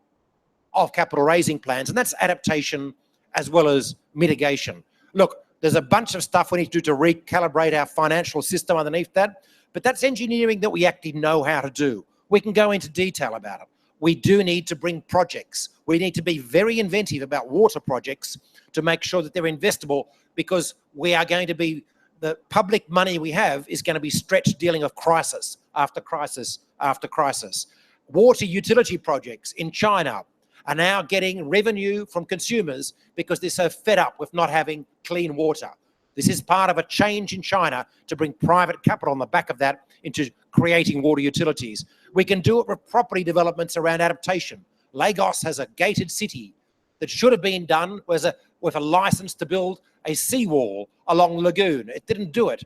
of capital-raising plans, and that's adaptation as well as mitigation. Look, there's a bunch of stuff we need to do to recalibrate our financial system underneath that, but that's engineering that we actually know how to do. We can go into detail about it. We do need to bring projects. We need to be very inventive about water projects to make sure that they're investable, because we are going to be, the public money we have is going to be stretched dealing with crisis after crisis after crisis. Water utility projects in China are now getting revenue from consumers because they're so fed up with not having clean water. This is part of a change in China to bring private capital on the back of that into creating water utilities. We can do it with property developments around adaptation. Lagos has a gated city that should have been done with a license to build a seawall along lagoon. It didn't do it.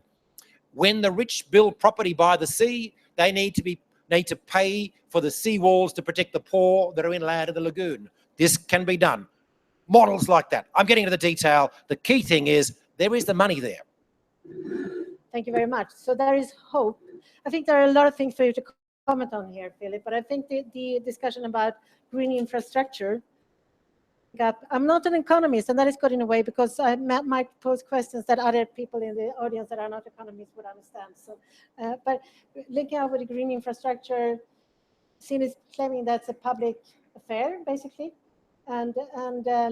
When the rich build property by the sea, they need to pay for the sea walls to protect the poor that are inland of the lagoon. This can be done. Models like that. I'm getting into the detail. The key thing is there is the money there.
Thank you very much. So there is hope. I think there are a lot of things for you to comment on here, Philip, but I think the discussion about green infrastructure, I'm not an economist, and that is good in a way because I might pose questions that other people in the audience that are not economists would understand. So, but linking up with the green infrastructure, Sin is claiming that's a public affair, basically, and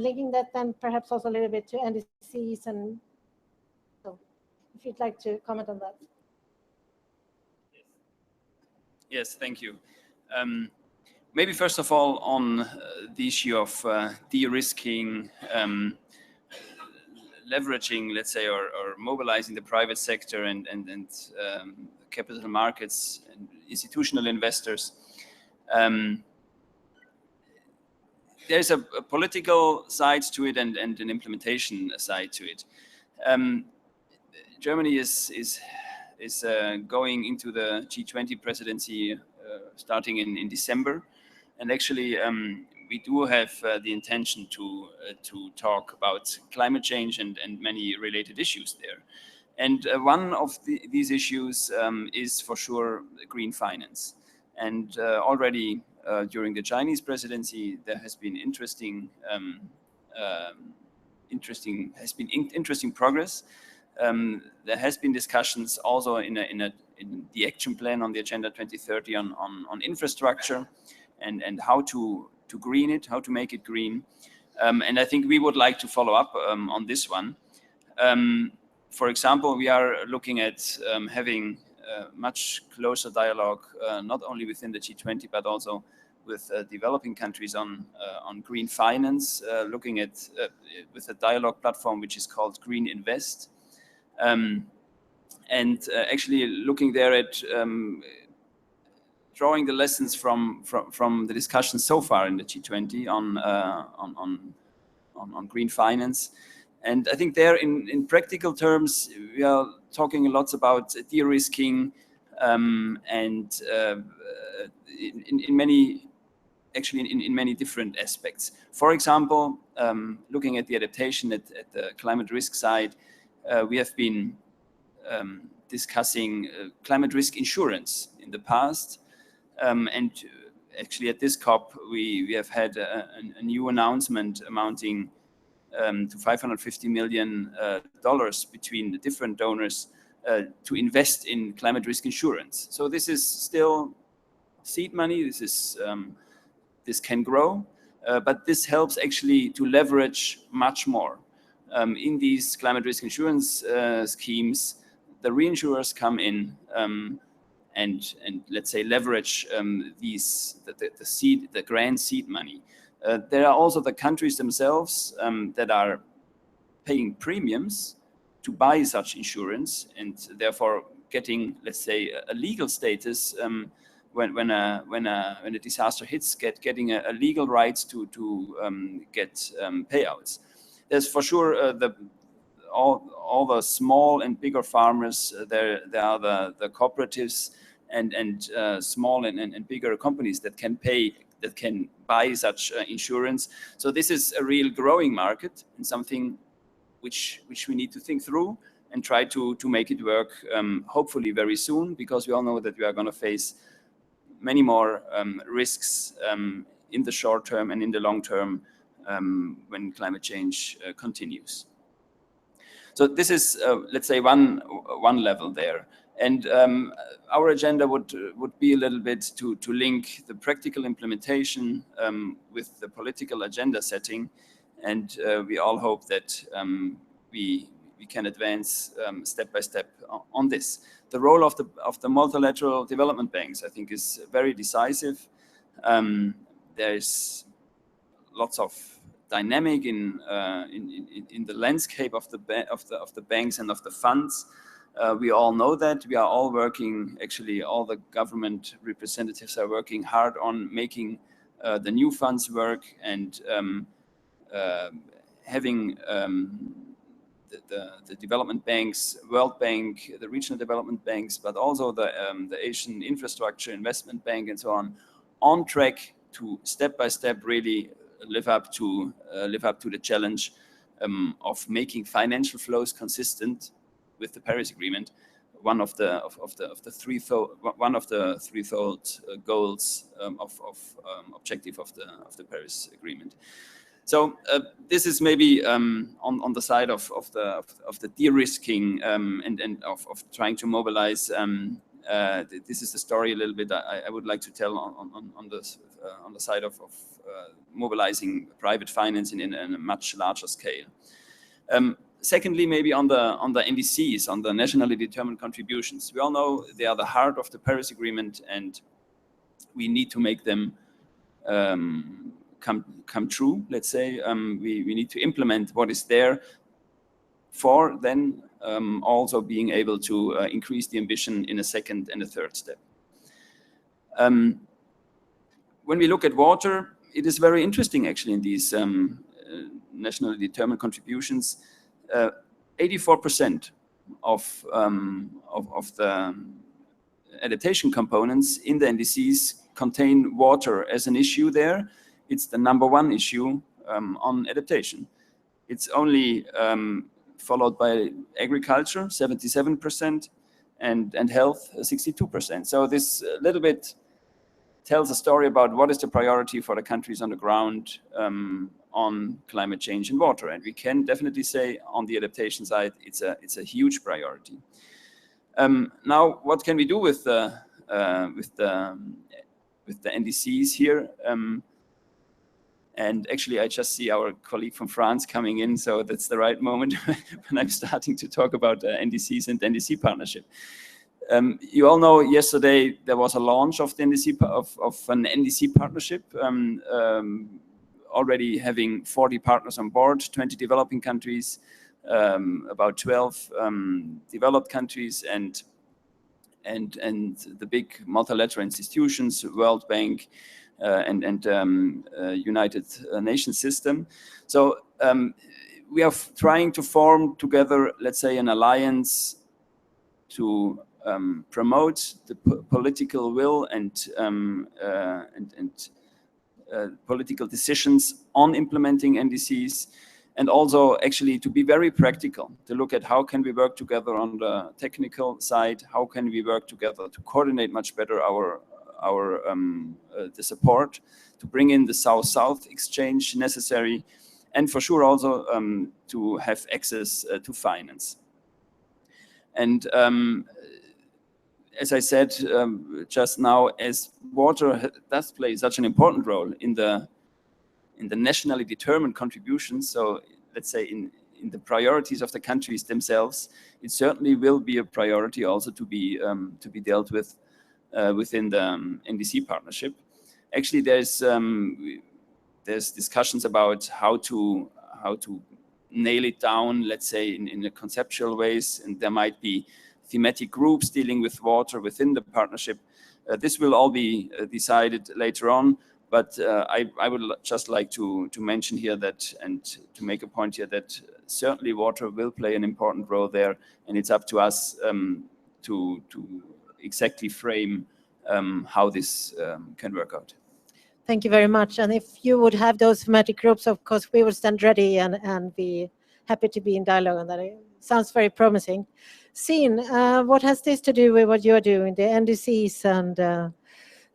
linking that then perhaps also a little bit to NDCs, and so if you'd like to comment on that.
Yes, thank you. Maybe first of all on the issue of de-risking, leveraging, let's say, or mobilizing the private sector and capital markets and institutional investors. There's a political side to it and an implementation side to it. Germany is going into the G20 presidency starting in December, and actually we do have the intention to talk about climate change and many related issues there. And one of these issues is for sure green finance. And already during the Chinese presidency, there has been interesting progress. There has been discussions also in the action plan on the Agenda 2030 on infrastructure and how to green it, how to make it green. And I think we would like to follow up on this one. For example, we are looking at having much closer dialogue, not only within the G20, but also with developing countries on green finance, looking at with a dialogue platform which is called Green Invest. And actually looking there at drawing the lessons from the discussions so far in the G20 on green finance. And I think there in practical terms, we are talking a lot about de-risking and in many different aspects. For example, looking at the adaptation at the climate risk side, we have been discussing climate risk insurance in the past. And actually at this COP, we have had a new announcement amounting to $550 million between the different donors to invest in climate risk insurance. So this is still seed money. This can grow, but this helps actually to leverage much more. In these climate risk insurance schemes, the reinsurers come in and let's say leverage the grant seed money. There are also the countries themselves that are paying premiums to buy such insurance and therefore getting, let's say, a legal status when a disaster hits, getting a legal right to get payouts. There's for sure all the small and bigger farmers. There are the cooperatives and small and bigger companies that can buy such insurance. So this is a real growing market and something which we need to think through and try to make it work. Hopefully very soon, because we all know that we are going to face many more risks in the short term and in the long term when climate change continues. So this is, let's say, one level there. And our agenda would be a little bit to link the practical implementation with the political agenda setting. And we all hope that we can advance step by step on this. The role of the multilateral development banks, I think, is very decisive. There's lots of dynamic in the landscape of the banks and of the funds. We all know that. We are all working, actually all the government representatives are working hard on making the new funds work and having the development banks, World Bank, the regional development banks, but also the Asian Infrastructure Investment Bank and so on track to step by step really live up to the challenge of making financial flows consistent with the Paris Agreement, one of the threefold goals objective of the Paris Agreement. So this is maybe on the side of the de-risking and of trying to mobilize. This is the story a little bit I would like to tell on the side of mobilizing private finance in a much larger scale. Secondly, maybe on the NDCs, on the nationally determined contributions. We all know they are the heart of the Paris Agreement, and we need to make them come true. Let's say we need to implement what is there, for then also being able to increase the ambition in a second and a third step. When we look at water, it is very interesting actually in these nationally determined contributions. 84% of the adaptation components in the NDCs contain water as an issue there. It's the #1 issue on adaptation. It's only followed by agriculture, 77%, and health, 62%. So this little bit tells a story about what is the priority for the countries on the ground on climate change and water. And we can definitely say on the adaptation side, it's a huge priority. Now, what can we do with the NDCs here? And actually, I just see our colleague from France coming in, so that's the right moment when I'm starting to talk about NDCs and NDC partnership. You all know yesterday there was a launch of the NDC of an NDC partnership, already having 40 partners on board, 20 developing countries, about 12 developed countries, and the big multilateral institutions, World Bank, and United Nations system. So we are trying to form together, let's say, an alliance to promote the political will and political decisions on implementing NDCs, and also actually to be very practical, to look at how can we work together on the technical side, how can we work together to coordinate much better the support, to bring in the South-South exchange necessary, and for sure also to have access to finance. And as I said just now, as water does play such an important role in the nationally determined contributions, so let's say in the priorities of the countries themselves, it certainly will be a priority also to be dealt with within the NDC partnership. Actually, there's discussions about how to nail it down, let's say, in a conceptual ways, and there might be thematic groups dealing with water within the partnership. This will all be decided later on, but I would just like to mention here that, and to make a point here, that certainly water will play an important role there, and it's up to us to exactly frame how this can work out.
Thank you very much. And if you would have those thematic groups, of course, we will stand ready and be happy to be in dialogue on that. It sounds very promising. Seen, what has this to do with what you're doing, the NDCs? And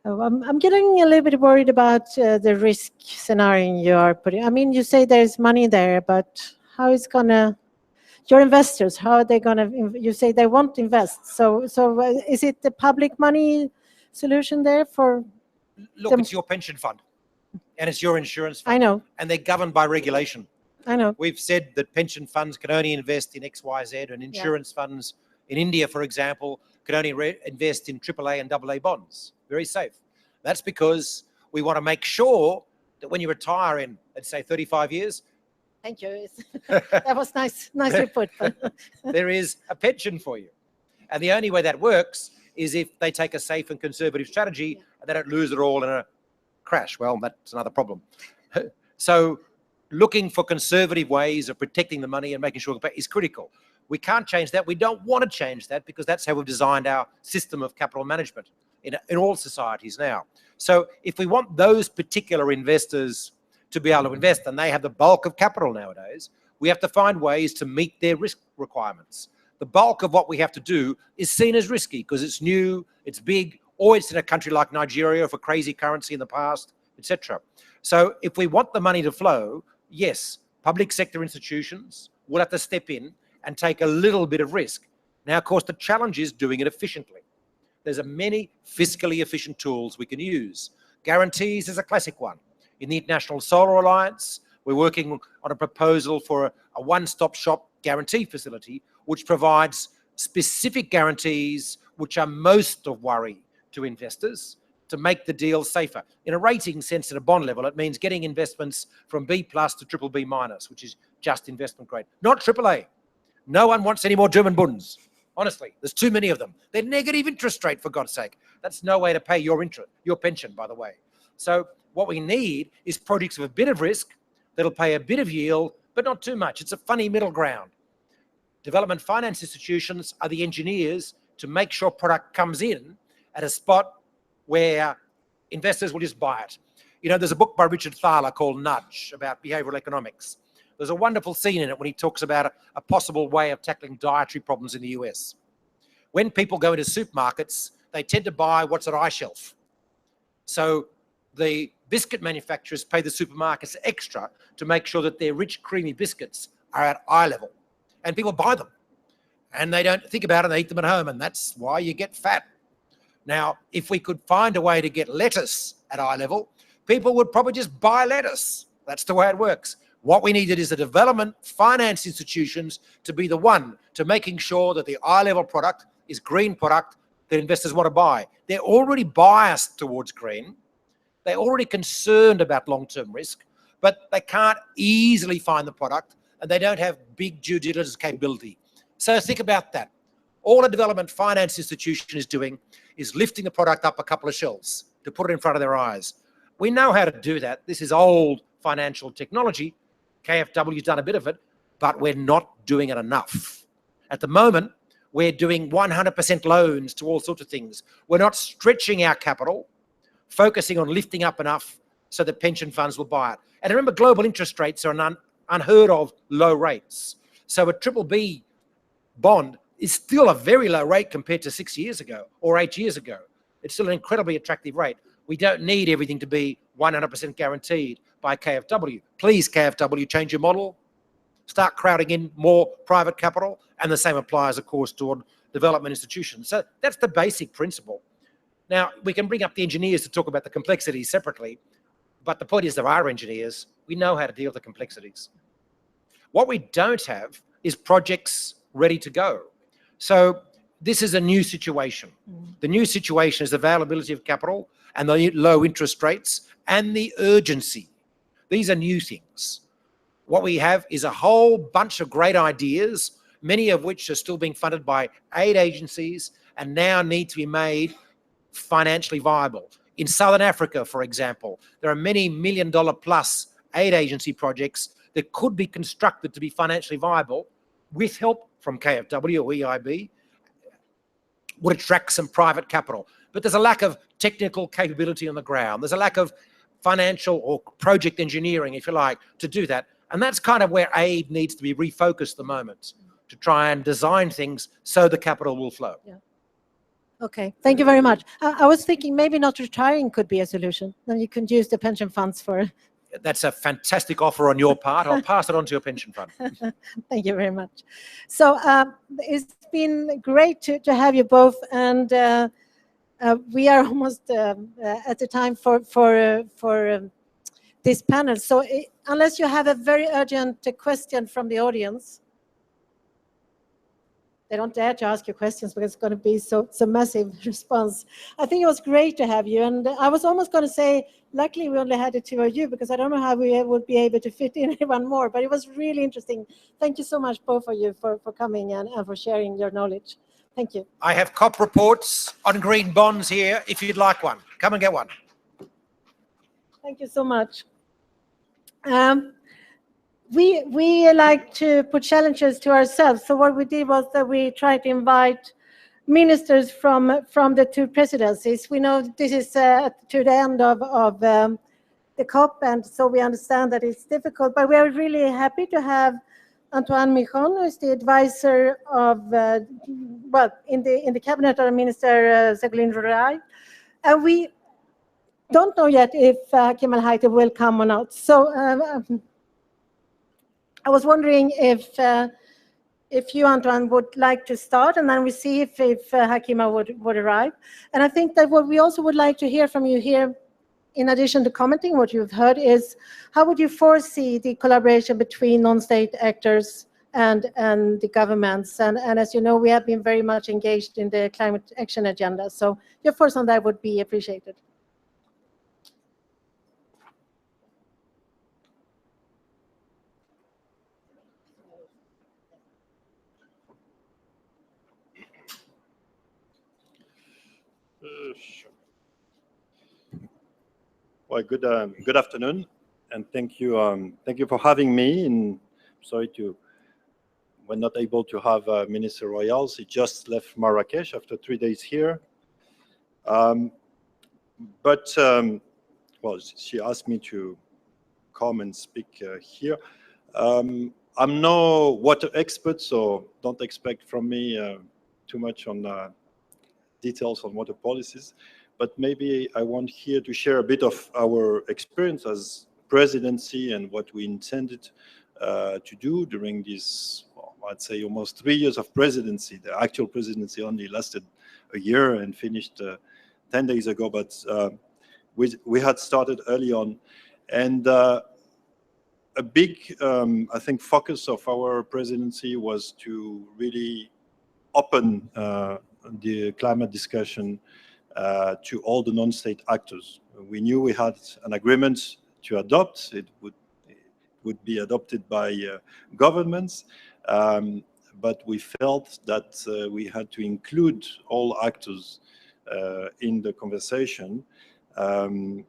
I'm getting a little bit worried about the risk scenario you are putting. I mean, you say there's money there, but how is gonna, your investors, how are they gonna, you say they won't invest. So is it the public money solution there for?
Look, it's your pension fund and it's your insurance fund.
I know.
And they're governed by regulation.
I know.
We've said that pension funds can only invest in X, Y, Z, and insurance funds in India, for example, can only invest in AAA and AA bonds. Very safe. That's because we want to make sure that when you retire in, let's say, 35 years.
Thank you. That was nicely put.
There is a pension for you. And the only way that works is if they take a safe and conservative strategy and they don't lose it all in a crash. Well, that's another problem. So looking for conservative ways of protecting the money and making sure is critical. We can't change that. We don't want to change that because that's how we've designed our system of capital management in all societies now. So if we want those particular investors to be able to invest, and they have the bulk of capital nowadays, we have to find ways to meet their risk requirements. The bulk of what we have to do is seen as risky because it's new, it's big, or it's in a country like Nigeria for crazy currency in the past, etc. So if we want the money to flow, yes, public sector institutions will have to step in and take a little bit of risk. Now, of course, the challenge is doing it efficiently. There's many fiscally efficient tools we can use. Guarantees is a classic one. In the International Solar Alliance, we're working on a proposal for a one-stop shop guarantee facility, which provides specific guarantees which are most of worry to investors to make the deal safer. In a rating sense, at a bond level, it means getting investments from B+ to BBB-, which is just investment grade, not AAA. No one wants any more German bunds. Honestly, there's too many of them. They're negative interest rate, for God's sake. That's no way to pay your pension, by the way. So what we need is projects with a bit of risk that'll pay a bit of yield, but not too much. It's a funny middle ground. Development finance institutions are the engineers to make sure product comes in at a spot where investors will just buy it. You know, there's a book by Richard Thaler called Nudge about behavioral economics. There's a wonderful scene in it when he talks about a possible way of tackling dietary problems in the US. When people go into supermarkets, they tend to buy what's at eye shelf. So the biscuit manufacturers pay the supermarkets extra to make sure that their rich, creamy biscuits are at eye level. And people buy them. And they don't think about it, and they eat them at home, and that's why you get fat. Now, if we could find a way to get lettuce at eye level, people would probably just buy lettuce. That's the way it works. What we needed is the development finance institutions to be the one to making sure that the eye level product is green product that investors want to buy. They're already biased towards green. They're already concerned about long-term risk, but they can't easily find the product and they don't have big due diligence capability. So think about that. All a development finance institution is doing is lifting the product up a couple of shelves to put it in front of their eyes. We know how to do that. This is old financial technology. KfW's done a bit of it, but we're not doing it enough. At the moment, we're doing 100% loans to all sorts of things. We're not stretching our capital, focusing on lifting up enough so that pension funds will buy it. And remember, global interest rates are unheard of low rates. So a BBB bond is still a very low rate compared to 6 years ago or 8 years ago. It's still an incredibly attractive rate. We don't need everything to be 100% guaranteed by KfW. Please, KfW, change your model. Start crowding in more private capital. And the same applies, of course, to development institutions. So that's the basic principle. Now, we can bring up the engineers to talk about the complexities separately. But the point is there are engineers. We know how to deal with the complexities. What we don't have is projects ready to go. So this is a new situation. The new situation is availability of capital and the low interest rates and the urgency. These are new things. What we have is a whole bunch of great ideas, many of which are still being funded by aid agencies and now need to be made financially viable. In Southern Africa, for example, there are many $1 million plus aid agency projects that could be constructed to be financially viable with help from KfW or EIB, would attract some private capital. But there's a lack of technical capability on the ground. There's a lack of financial or project engineering, if you like, to do that. And that's kind of where aid needs to be refocused at the moment, to try and design things so the capital will flow.
Yeah. Okay, thank you very much. I was thinking maybe not retiring could be a solution. Then you can use the pension funds for...
That's a fantastic offer on your part. I'll pass it on to your pension fund.
Thank you very much. So it's been great to have you both, and we are almost at the time for this panel. So unless you have a very urgent question from the audience, they don't dare to ask you questions because it's going to be so massive response. I think it was great to have you, and I was almost going to say, luckily we only had the two of you because I don't know how we would be able to fit in anyone more, but it was really interesting. Thank you so much, both of you, for coming and for sharing your knowledge. Thank you.
I have COP reports on green bonds here if you'd like one. Come and get one.
Thank you so much. we like to put challenges to ourselves. So what we did was that we tried to invite ministers from the two presidencies. We know this is to the end of the COP, and so we understand that it's difficult, but we are really happy to have Antoine Michon, who is the advisor of, well, in the cabinet of Minister Ségolène Royal, and we don't know yet if Hakim Al Haiti will come or not. So I was wondering if you, Antoine, would like to start, and then we see if Hakima would arrive. And I think that what we also would like to hear from you here, in addition to commenting what you've heard, is how would you foresee the collaboration between non-state actors and the governments? And as you know, we have been very much engaged in the climate action agenda. So your thoughts on that would be appreciated.
Sure. Well, good afternoon, and thank you for having me. And sorry we're not able to have Minister Royals. He just left Marrakesh after 3 days here. Well, she asked me to come and speak here. I'm no water expert, so don't expect from me too much on details on water policies, but maybe I want here to share a bit of our experience as presidency and what we intended to do during this, well, I'd say almost 3 years of presidency. The actual presidency only lasted a year and finished 10 days ago, but we had started early on. And a big, I think, focus of our presidency was to really open the climate discussion to all the non-state actors. We knew we had an agreement to adopt. It would be adopted by governments, but we felt that we had to include all actors in the conversation and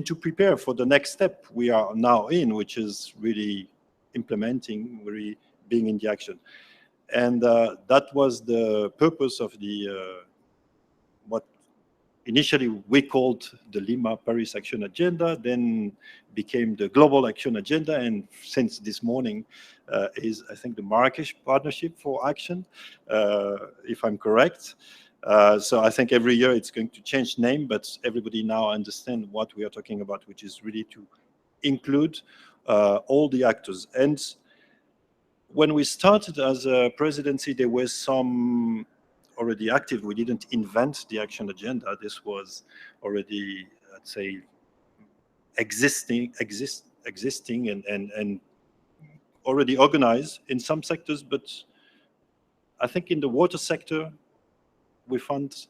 to prepare for the next step we are now in, which is really implementing, really being in the action. And that was the purpose of the what initially we called the Lima Paris Action Agenda, then became the Global Action Agenda, and since this morning is, I think, the Marrakesh Partnership for Action, if I'm correct. So I think every year it's going to change name, but everybody now understands what we are talking about, which is really to include all the actors. And when we started as a presidency, there were some already active. We didn't invent the action agenda. This was already, I'd say, existing and already organized in some sectors. But I think in the water sector, we found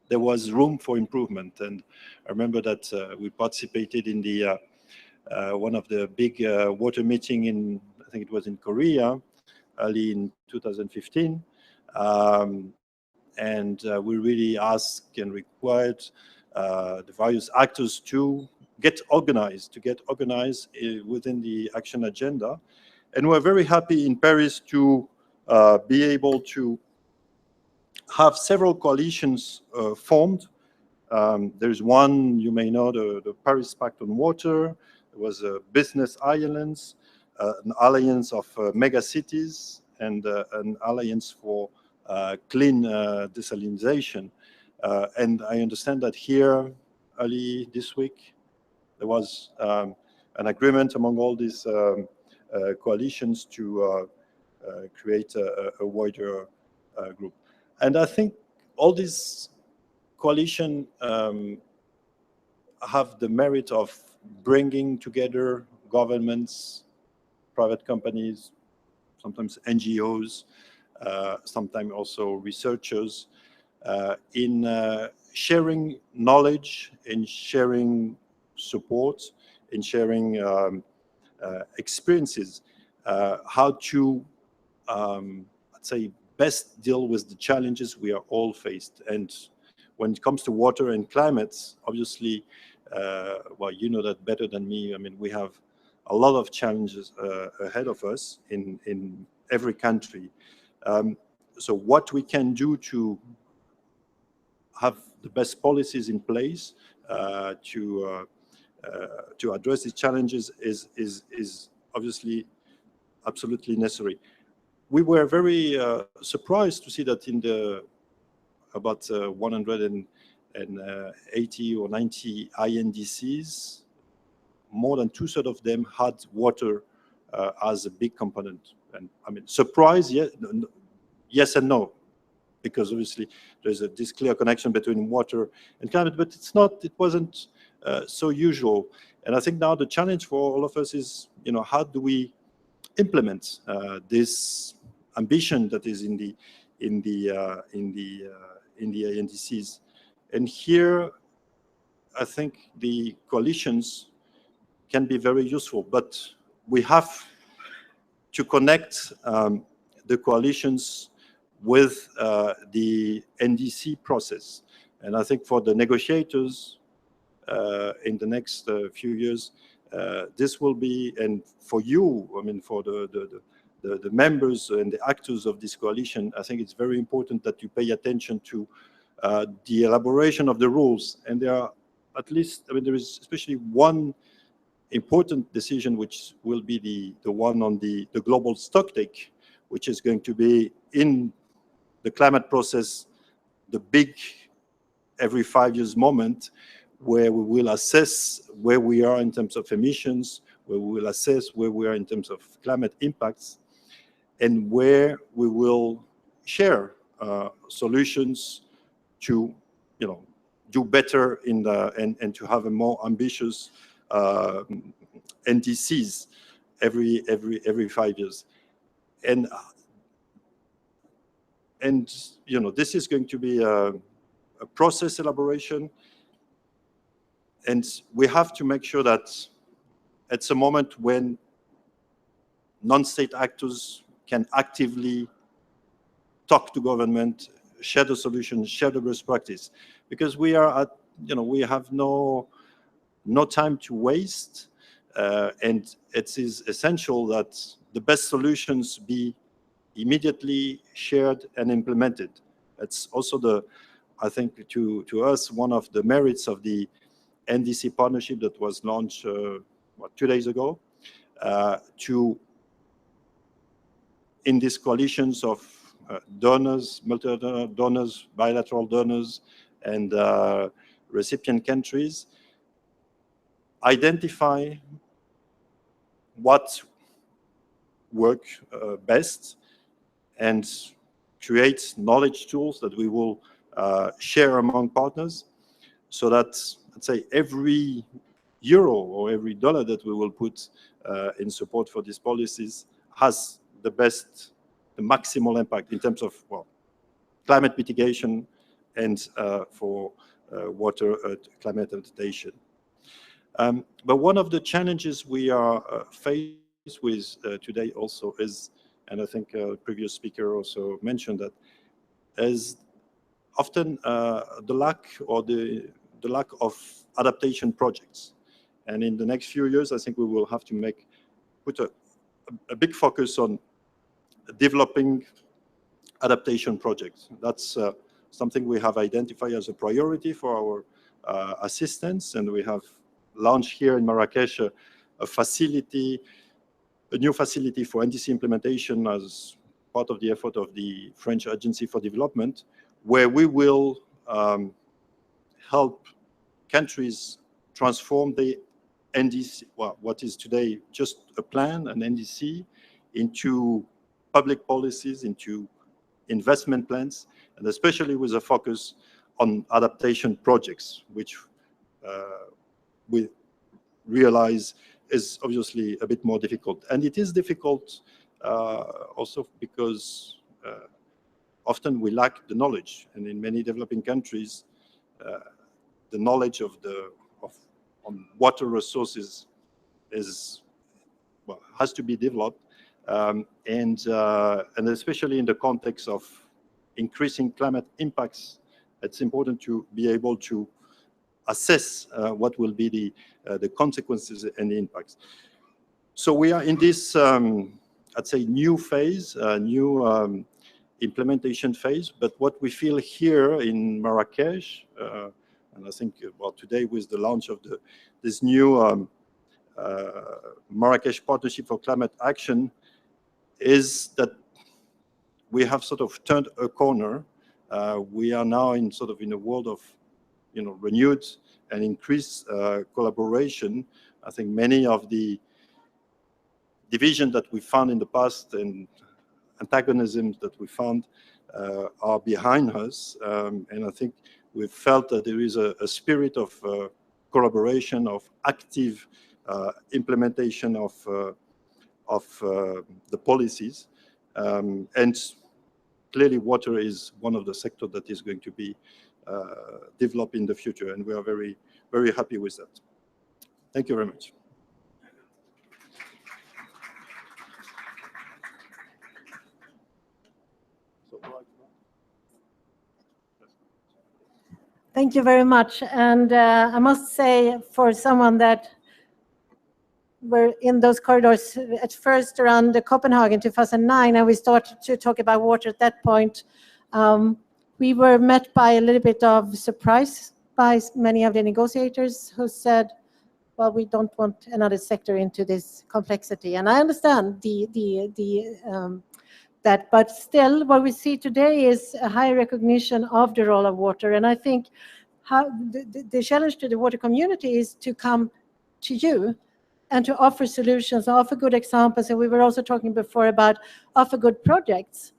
there was room for improvement. And I remember that we participated in the one of the big water meeting in, I think it was in Korea, early in 2015. And we really asked and required the various actors to get organized within the action agenda. And we're very happy in Paris to be able to have several coalitions formed. There's one, you may know, the Paris Pact on Water. There was a business alliance, an alliance of mega cities, and an alliance for clean desalination. And I understand that here, early this week, there was an agreement among all these coalitions to create a wider group. And I think all these coalitions have the merit of bringing together governments, private companies, sometimes NGOs, sometimes also researchers, in sharing knowledge, in sharing support, in sharing experiences, how to, I'd say, best deal with the challenges we are all faced. And when it comes to water and climate, obviously, well, you know that better than me. I mean, we have a lot of challenges ahead of us in every country. So what we can do to have the best policies in place to address these challenges is obviously absolutely necessary. We were very surprised to see that in the about 180 or 90 INDCs, more than 2/3 of them had water as a big component. And I mean, surprise, yes and no, because obviously there's this clear connection between water and climate, but it wasn't so usual. And I think now the challenge for all of us is, how do we implement this ambition that is in the NDCs? And here, I think the coalitions can be very useful, but we have to connect the coalitions with the NDC process. And I think for the negotiators in the next few years, this will be, and for you, I mean, for the members and the actors of this coalition, I think it's very important that you pay attention to the elaboration of the rules. And there are at least, I mean, there is especially one important decision, which will be the one on the global stocktake, which is going to be in the climate process, the big every 5 years moment, where we will assess where we are in terms of emissions, where we will assess where we are in terms of climate impacts, and where we will share solutions to, do better in the and to have a more ambitious NDCs every 5 years. And this is going to be a process elaboration, and we have to make sure that it's a moment when non-state actors can actively talk to government, share the solutions, share the best practice, because we are at, we have no time to waste, and it is essential that the best solutions be immediately shared and implemented. It's also I think to us, one of the merits of the NDC partnership that was launched 2 days ago, in these coalitions of donors, multi-donor donors, bilateral donors, and recipient countries, identify what work best and create knowledge tools that we will share among partners, so that, let's say, every euro or every dollar that we will put in support for these policies has the maximal impact in terms of, climate mitigation and for water climate adaptation. But one of the challenges we are faced with today also is, and I think a previous speaker also mentioned that, is often the lack of adaptation projects. And in the next few years, I think we will have to put a big focus on developing adaptation projects. That's something we have identified as a priority for our assistance, and we have launched here in Marrakesh a new facility for NDC implementation as part of the effort of the French Agency for Development, where we will help countries transform the NDC, what is today just a plan, an NDC, into public policies, into investment plans, and especially with a focus on adaptation projects, which we realize is obviously a bit more difficult. And it is difficult also because often we lack the knowledge, and in many developing countries, the knowledge on water resources has to be developed, and especially in the context of increasing climate impacts, it's important to be able to assess what will be the consequences and the impacts. So we are in this, I'd say, new phase, new implementation phase. But what we feel here in Marrakesh, and I think, well, today with the launch of this new Marrakesh Partnership for Climate Action, is that we have sort of turned a corner. We are now in sort of in a world of, renewed and increased collaboration. I think many of the divisions that we found in the past and antagonisms that we found are behind us. And I think we've felt that there is a spirit of collaboration, of active implementation of the policies. And clearly water is one of the sectors that is going to be developed in the future. And we are very, very happy with that. Thank you very much.
Thank you very much. And I must say, for someone that were in those corridors at first around Copenhagen 2009, and we started to talk about water at that point, we were met by a little bit of surprise by many of the negotiators who said, well, we don't want another sector into this complexity. And I understand that, but still what we see today is a high recognition of the role of water. And I think the challenge to the water community is to come to you and to offer solutions, offer good examples. And we were also talking before about offer good projects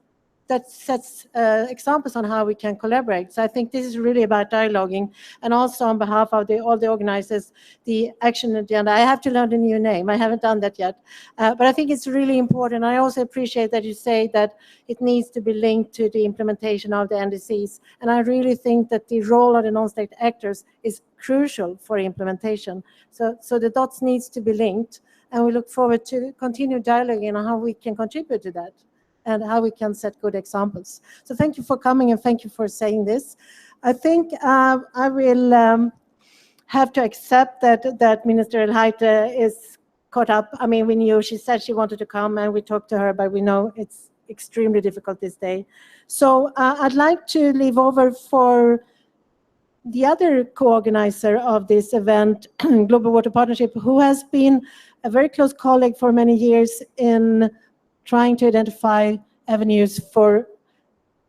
that sets examples on how we can collaborate. So I think this is really about dialoguing, and also on behalf of all the organizers, the action agenda. I have to learn the new name. I haven't done that yet. But I think it's really important. I also appreciate that you say that it needs to be linked to the implementation of the NDCs. And I really think that the role of the non-state actors is crucial for implementation. So the dots needs to be linked, and we look forward to continue dialoguing on how we can contribute to that, and how we can set good examples. So thank you for coming, and thank you for saying this. I think I will have to accept that Minister El Haite is caught up. I mean, we knew, she said she wanted to come, and we talked to her, but we know it's extremely difficult this day. So I'd like to leave over for the other co-organizer of this event, Global Water Partnership, who has been a very close colleague for many years in trying to identify avenues for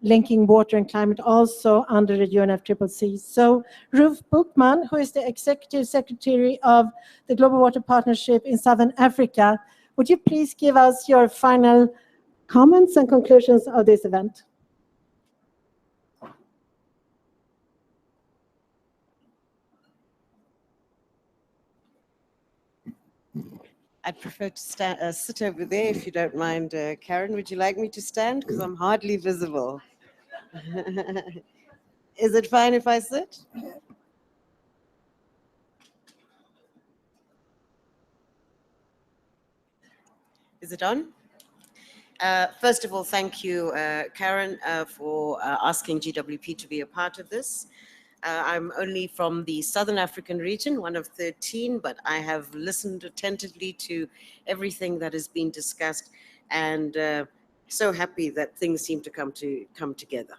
linking water and climate, also under the UNFCCC. So Ruth Bookman, who is the Executive Secretary of the Global Water Partnership in Southern Africa, would you please give us your final comments and conclusions of this event?
I'd prefer to sit over there if you don't mind. Karen, would you like me to stand? Because I'm hardly visible. Is it fine if I sit? Is it on? First of all, thank you, Karen, for asking GWP to be a part of this. I'm only from the Southern African region, one of 13, but I have listened attentively to everything that has been discussed, and so happy that things seem to come together.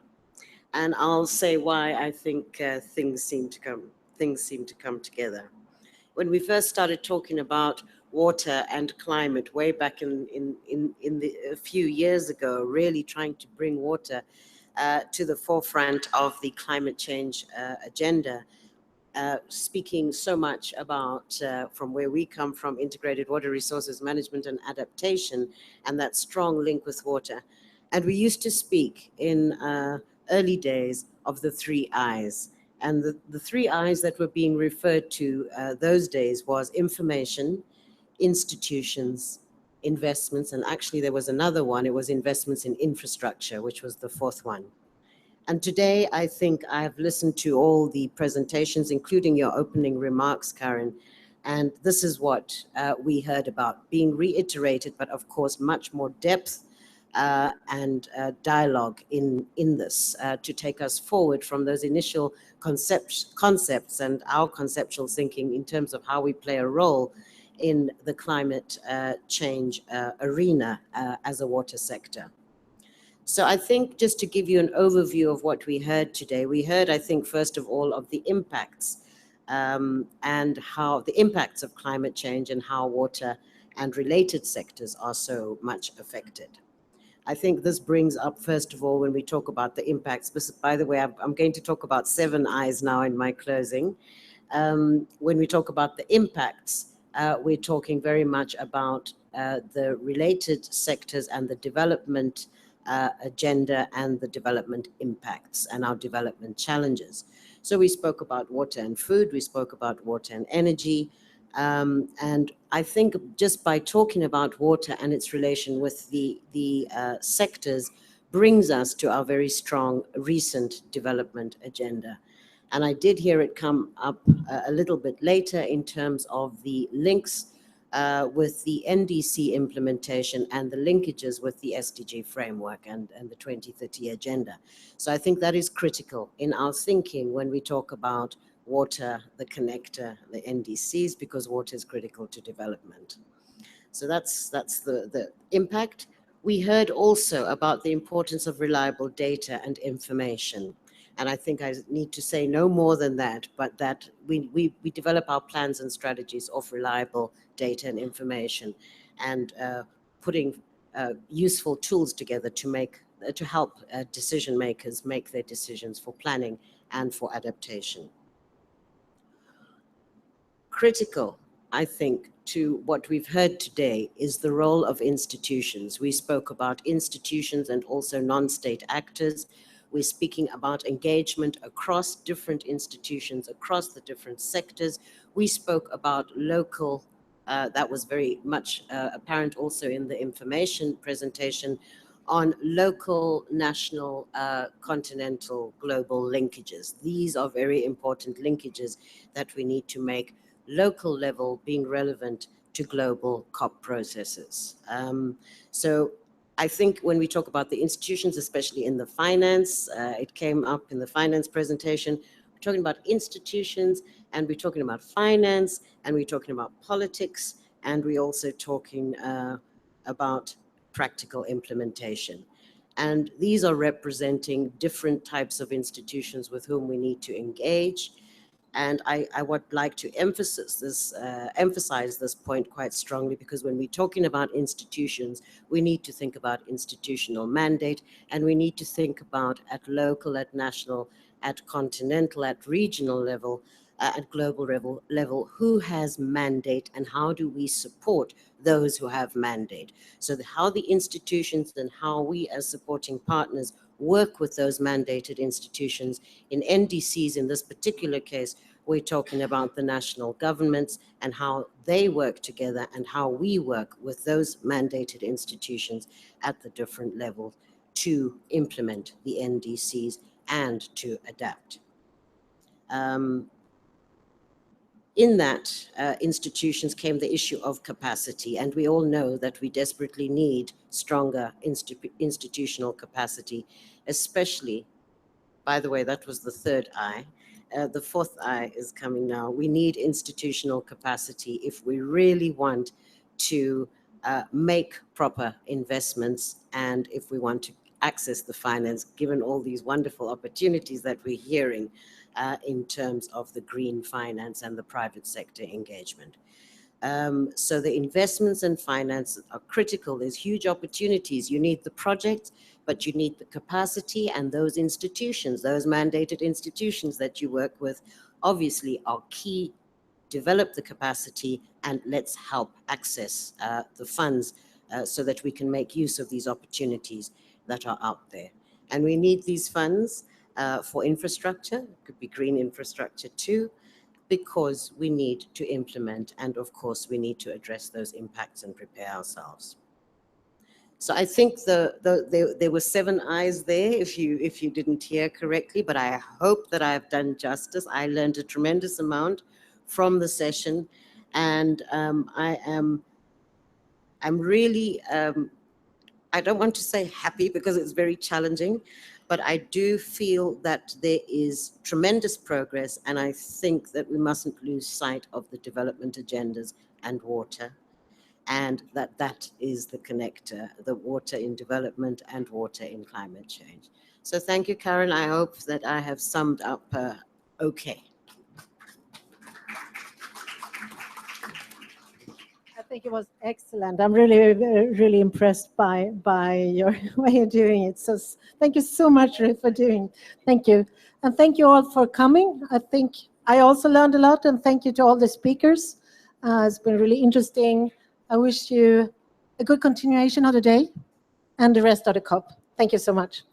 And I'll say why I think things seem to come together. When we first started talking about water and climate way back a few years ago, really trying to bring water to the forefront of the climate change agenda, speaking so much about, from where we come from, integrated water resources management and adaptation, and that strong link with water. And we used to speak in early days of the 3 I's. And the 3 I's that were being referred to those days was information, institutions, investments, and actually there was another one, it was investments in infrastructure, which was the 4th one. And today, I think I've listened to all the presentations, including your opening remarks, Karen, and this is what we heard about being reiterated, but of course, much more depth and dialogue in this to take us forward from those initial concepts and our conceptual thinking in terms of how we play a role in the climate change arena as a water sector. So I think just to give you an overview of what we heard today, we heard, I think, first of all, of the impacts and how the impacts of climate change and how water and related sectors are so much affected. I think this brings up, first of all, when we talk about the impacts, by the way, I'm going to talk about 7 I's now in my closing. When we talk about the impacts, we're talking very much about the related sectors and the development agenda and the development impacts and our development challenges. So we spoke about water and food, we spoke about water and energy, and I think just by talking about water and its relation with the sectors brings us to our very strong recent development agenda. And I did hear it come up a little bit later in terms of the links with the NDC implementation and the linkages with the SDG framework and the 2030 agenda. So I think that is critical in our thinking when we talk about water, the connector, the NDCs, because water is critical to development. So that's the impact. We heard also about the importance of reliable data and information. And I think I need to say no more than that, but that we develop our plans and strategies of reliable data and information and putting useful tools together to help decision makers make their decisions for planning and for adaptation. Critical, I think, to what we've heard today is the role of institutions. We spoke about institutions and also non-state actors. We're speaking about engagement across different institutions, across the different sectors. We spoke about local, that was very much apparent also in the information presentation, on local, national, continental, global linkages. These are very important linkages that we need to make local level being relevant to global COP processes. So I think when we talk about the institutions, especially in the finance, it came up in the finance presentation, we're talking about institutions and we're talking about finance and we're talking about politics and we're also talking about practical implementation. And these are representing different types of institutions with whom we need to engage. And I would like to emphasize this point quite strongly, because when we're talking about institutions, we need to think about institutional mandate, and we need to think about at local, at national, at continental, at regional level, at global level, who has mandate and how do we support those who have mandate. So how the institutions and how we as supporting partners work with those mandated institutions. In NDCs, in this particular case, we're talking about the national governments and how they work together and how we work with those mandated institutions at the different levels to implement the NDCs and to adapt. In that institutions came the issue of capacity, and we all know that we desperately need stronger institutional capacity, especially, by the way, that was the 3rd I. The 4th I is coming now. We need institutional capacity if we really want to make proper investments and if we want to access the finance, given all these wonderful opportunities that we're hearing in terms of the green finance and the private sector engagement. So the investments and finance are critical. There's huge opportunities. You need the projects, but you need the capacity, and those institutions, those mandated institutions that you work with, obviously are key. Develop the capacity and let's help access the funds so that we can make use of these opportunities that are out there. And we need these funds for infrastructure, it could be green infrastructure too, because we need to implement, and of course we need to address those impacts and prepare ourselves. So I think there were 7 I's there if you didn't hear correctly, but I hope that I've done justice. I learned a tremendous amount from the session, and I'm really, I don't want to say happy because it's very challenging, but I do feel that there is tremendous progress, and I think that we mustn't lose sight of the development agendas and water, and that is the connector, the water in development and water in climate change. So thank you, Karen. I hope that I have summed up okay.
I think it was excellent. I'm really, really impressed by your way of doing it. So thank you so much, Ruth, for doing it. Thank you. And thank you all for coming. I think I also learned a lot, and thank you to all the speakers. It's been really interesting. I wish you a good continuation of the day and the rest of the COP. Thank you so much.